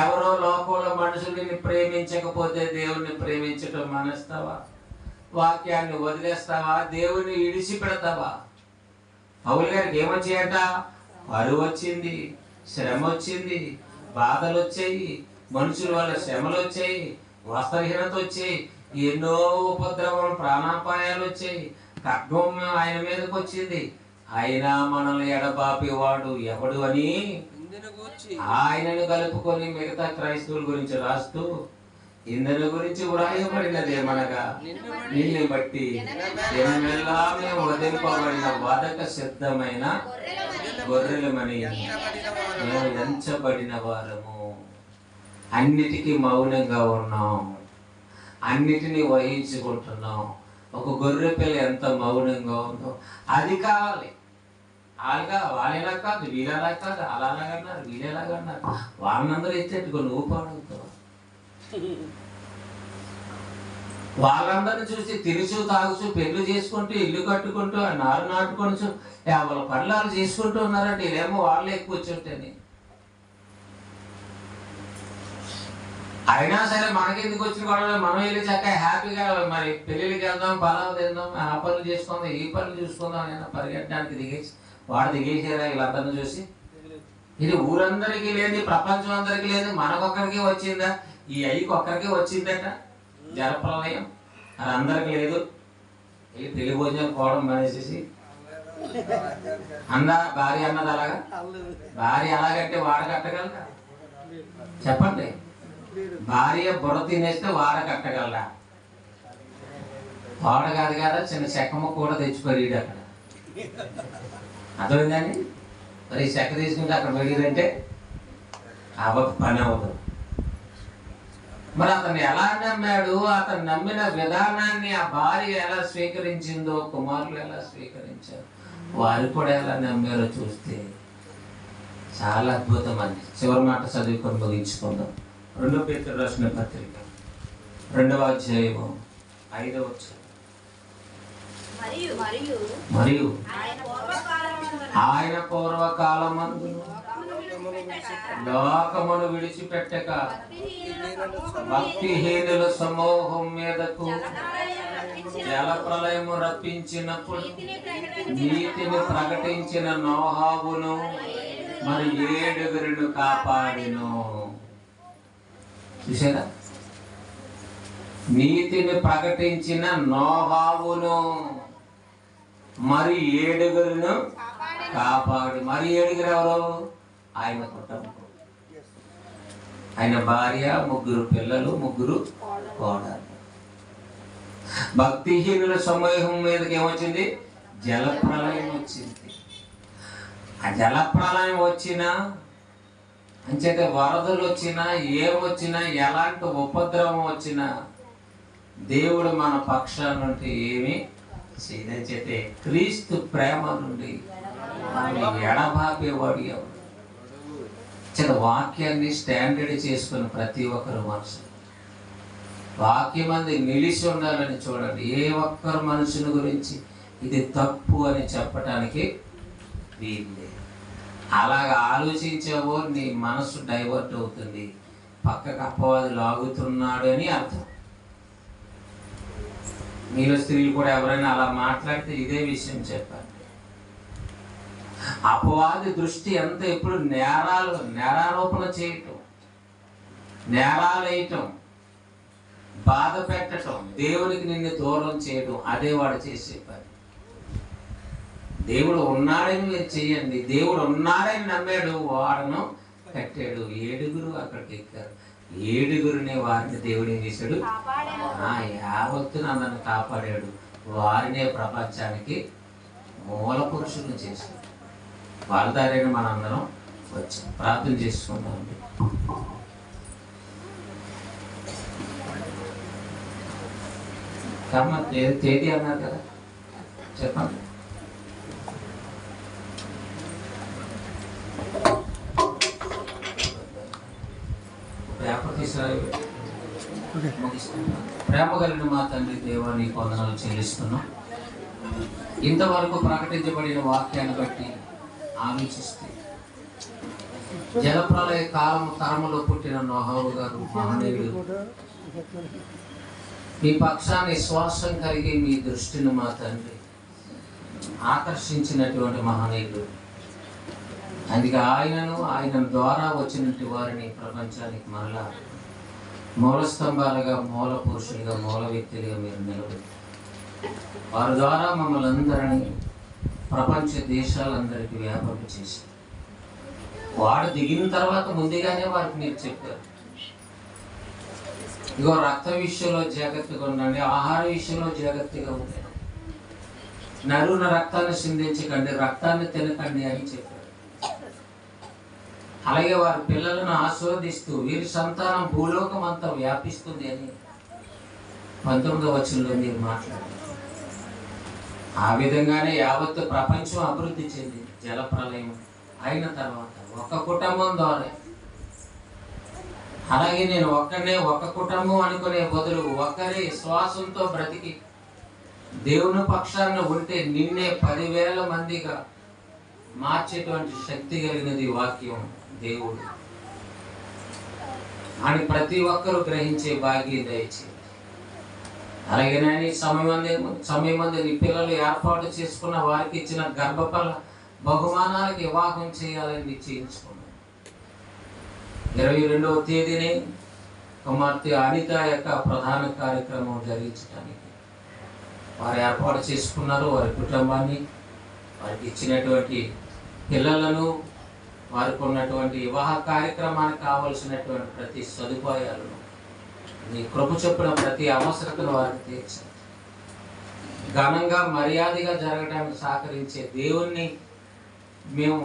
ఎవరో లోకంలో మనుషుల్ని ప్రేమించకపోతే దేవుణ్ణి ప్రేమించటం మానేస్తావా? వాక్యాన్ని వదిలేస్తావా? దేవుని విడిచిపెడతావా? పౌలు గారికి ఏమొచ్చాయట? కరువు వచ్చింది, శ్రమ వచ్చింది, బాధలు వచ్చాయి, మనుషుల వల్ల శ్రమలు వచ్చాయి, వస్త్రహీనత వచ్చాయి, ఎన్నో ఉపద్రవం, ప్రాణాపాయాలు వచ్చాయి, ఖడ్గం ఆయన మీదకి వచ్చింది. అయినా మనల్ని ఎడబాపేవాడు ఎవడు అని ఆయనను కలుపుకొని మిగతా క్రైస్తవుల గురించి రాస్తూ ఇందుని గురించి వ్రాయబడినదేమనగా నిన్ను బట్టి ఎన్నెల్లా మేము వదిలిపోబడిన వదక సిద్ధమైన గొర్రెలమని మేము ఎంచబడిన వారము. అన్నిటికీ మౌనంగా ఉన్నాం, అన్నిటినీ వహించుకుంటున్నాం. ఒక గొర్రె పిల్ల ఎంత మౌనంగా ఉందో అది కావాలి. వాళ్ళెలా కాదు, వీళ్ళలా కాదు, అలాగన్నారు, వీళ్ళెలాగన్నారు. వాళ్ళందరూ ఎత్తేట్టుకో నువ్వు పాడుతావు. వాళ్ళందరినీ చూసి తిరుచు తాగుచు పెళ్లి చేసుకుంటూ ఇల్లు కట్టుకుంటూ నారు నాటుకుంటూ వాళ్ళ పనులు చేసుకుంటూ ఉన్నారంటే ఇదేమో వాళ్ళే ఎక్కువ వచ్చుంటేనే. అయినా సరే మనకెందుకు వచ్చిన గొడవ, మనం వెళ్ళి చక్కగా హ్యాపీగా మరి పెళ్ళిళ్ళకి వెళ్దాం, పలావు తిందాం, ఆ పనులు చేసుకుందాం, ఈ పనులు చూసుకుందాం అని పరిగెట్టడానికి దిగేసి వాడు దిగేసారా వీళ్ళందరినీ చూసి. ఇది ఊరందరికీ లేదు, ప్రపంచం అందరికీ లేదు, మనకొక్కరికి వచ్చిందా? ఈ అయ్యకి ఒక్కరికి వచ్చిందట జలప్రలయం, అది అందరికి లేదు. ఈ పెళ్లి భోజనాలు పోవడం మానేసేసి భార్య అన్నది అలాగా, భార్య అలాగంటే వాడ కట్టగలరా చెప్పండి? భార్య బుర్ర తినేస్తే వాడ కట్టగలరా? వాడ కాదు కదా, చిన్న చెక్కమ్మ కూడా తెచ్చిపోయాడు అక్కడ. అర్థమైందండి? మరి చెక్క తీసుకుంటే అక్కడ పెరిగిందంటే పని అవ్వదు. మరి అతను ఎలా నమ్మాడు, అతను నమ్మిన విధానాన్ని ఆ భార్య ఎలా స్వీకరించిందో, కుమారులు ఎలా స్వీకరించారు, వారు కూడా ఎలా నమ్మారో చూస్తే చాలా అద్భుతం అండి. చివరి మాట చదువుకొని ముగించుకుందాం. 2 పేతురు రాసిన పత్రిక 2వ అధ్యాయము 5వ వచనం. మరియు ఆయన పూర్వకాలమందు లోకమును విడిచిపెట్టక భక్తిహీనుల సమూహం మీదకు జలప్రలయము రప్పించినప్పుడు నీతిని ప్రకటించిన నోహావును మరి 7 కాపాడిను. చూసారా? నీతిని ప్రకటించిన నోహావును మరి 7 కాపాడు. మరి 7 ఎవరు? ఆయన కుటుంబం, ఆయన భార్య, 3 పిల్లలు, 3 కోడలు. భక్తిహీనుల సమూహం మీదకి ఏమొచ్చింది? జలప్రలయం వచ్చింది. ఆ జలప్రలయం వచ్చినా అంచేతే వరదలు వచ్చినా, ఏమొచ్చినా, ఎలాంటి ఉపద్రవం వచ్చినా దేవుడు మన పక్షాన నుండి ఏమి చేయదని చేతే క్రీస్తు ప్రేమ నుండి ఎడబాపేవాడు ఎవడు? వాక్యాన్ని స్టాండర్డ్ చేసుకుని ప్రతి ఒక్కరు మనసు వాక్యం అంది నిలిచి ఉండాలని చూడండి. ఏ ఒక్కరు మనుషుని గురించి ఇది తప్పు అని చెప్పటానికి వీలు. అలాగా ఆలోచించావో నీ మనసు డైవర్ట్ అవుతుంది, పక్కకు అపవాది లాగుతున్నాడు అని అర్థం. మీలో స్త్రీలు కూడా ఎవరైనా అలా మాట్లాడితే ఇదే విషయం చెప్పండి. అపవాది దృష్టి ఎంత ఎప్పుడు నేరారోపణ చేయటం, నేరాలు వేయటం, బాధ పెట్టడం, దేవునికి నిన్ను దూరం చేయడం, అదే వాడు చేసే పని. దేవుడు ఉన్నాడని మీరు చెయ్యండి. దేవుడు ఉన్నాడని నమ్మాడు, వాడను కట్టాడు. 7 అక్కడికి ఎక్కారు. 7 వారిని దేవుడు ఏం చేశాడు? యావత్తును అందరిని కాపాడాడు. వారినే ప్రపంచానికి మూల పురుషులను చేశాడు. వాళ్ళ దారైన మనందరం వచ్చాం. ప్రార్థన చేసుకుందాం. కర్మ తేదీ అన్నారు కదా, చెప్పండి. ప్రేమ కలిగిన మా తండ్రి దేవా, నీ వందనాలు చెల్లిస్తున్నాం. ఇంతవరకు ప్రకటించబడిన వాక్యాన్ని బట్టి ఆలోచిస్తే జలప్రలయ తరములో పుట్టిన నోహావు గారు మహనీయుడు, మీ పక్షాన్ని విశ్వాసం కలిగి మీ దృష్టిని మా తండ్రి ఆకర్షించినటువంటి మహనీయుడు. అందుకే ఆయన ద్వారా వచ్చినటువంటి వారిని ప్రపంచానికి మరలా మూల స్తంభాలుగా, మూల పురుషులుగా, మూల వ్యక్తులుగా మీరు నిలబెట్టి వారి ద్వారా మమ్మల్ని అందరినీ ప్రపంచ దేశాలందరికీ వ్యాపకం చేసి వాడు దిగిన తర్వాత ముందుగానే వారికి మీరు చెప్పారు, ఇగో రక్త విషయంలో జాగ్రత్తగా ఉండండి, ఆహార విషయంలో జాగ్రత్తగా ఉండండి, నరున రక్తాన్ని సిందించకండి, రక్తాన్ని తినకండి అని చెప్పారు. అలాగే వారి పిల్లలను ఆస్వాదిస్తూ వీరి సంతానం భూలోకం అంతా వ్యాపిస్తుంది అని 19వ వచనంలో మీరు మాట్లాడారు. ఆ విధంగానే యావత్ ప్రపంచం అభివృద్ధి చెందింది. జలప్రలయం అయిన తర్వాత ఒక కుటుంబం ద్వారా, అలాగే నేను ఒక్కనే ఒక కుటుంబం అనుకునే బదులు ఒకరి విశ్వాసంతో బ్రతికి దేవుని పక్షాన ఉంటే నిన్నే 10,000 మందిగా మార్చేటువంటి శక్తి కలిగినది వాక్యం దేవుడు అని ప్రతి ఒక్కరూ గ్రహించే భాగ్యం దయచేసి. అలాగే నేను ఈ సమయం మంది నీ పిల్లలు ఏర్పాటు చేసుకున్న వారికి ఇచ్చిన గర్భఫల బహుమానాలకు వివాహం చేయాలని నిశ్చయించుకున్నాను. 22వ తేదీని కుమార్తె అనిత యొక్క ప్రధాన కార్యక్రమం జరిగించడానికి వారు ఏర్పాటు చేసుకున్నారు. వారి కుటుంబాన్ని, వారికి ఇచ్చినటువంటి పిల్లలను, వారికి ఉన్నటువంటి వివాహ కార్యక్రమానికి కావలసినటువంటి ప్రతి సదుపాయాలను నీ కృప చొప్పున ప్రతి అవసరతను వారికి తీర్చండి. ఘనంగా మర్యాదగా జరగడానికి సహకరించే దేవుణ్ణి మేము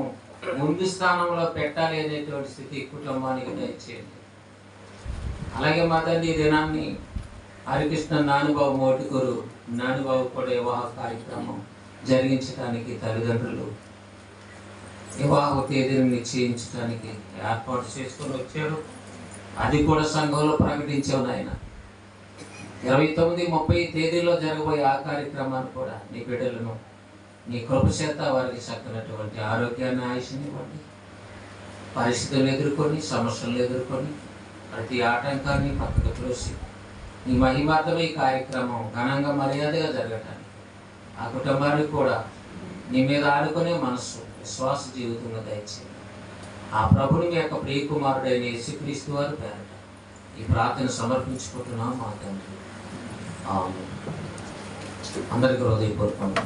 ముందు స్థానంలో పెట్టాలి అనేటువంటి స్థితి కుటుంబానికి దయచేయండి. అలాగే మా తండ్రి ఈ దినాన్ని హరికృష్ణ నానుబాబు మోటుకూరు నానుబాబు కూడా వివాహ కార్యక్రమం జరిగించడానికి తల్లిదండ్రులు వివాహ తేదీని నిశ్చయించడానికి ఏర్పాటు చేసుకొని వచ్చారు. అది కూడా సంఘంలో ప్రకటించావు నాయన. 29, 30 తేదీల్లో జరగబోయే ఆ కార్యక్రమాన్ని కూడా నీ బిడ్డలను నీ కృప చేత వారికి చక్కనటువంటి ఆరోగ్యాన్ని, ఆయుష్ని ఇవ్వండి. పరిస్థితులను ఎదుర్కొని, సమస్యలను ఎదుర్కొని ప్రతి ఆటంకాన్ని పక్కకు త్రోసి నీ మహిమార్థమే ఈ కార్యక్రమం ఘనంగా మర్యాదగా జరగటానికి ఆ కుటుంబానికి కూడా నీ మీద ఆడుకునే మనస్సు, విశ్వాస జీవితంలో దయచేయండి. ఆ ప్రభుని మీ యొక్క ప్రియకుమారుడైన యేసుక్రీస్తు వారి పేరట ఈ ప్రార్థన సమర్పించుకుంటున్నాం మా తండ్రి. ఆమేన్. అందరికీ హృదయపూర్వకంగా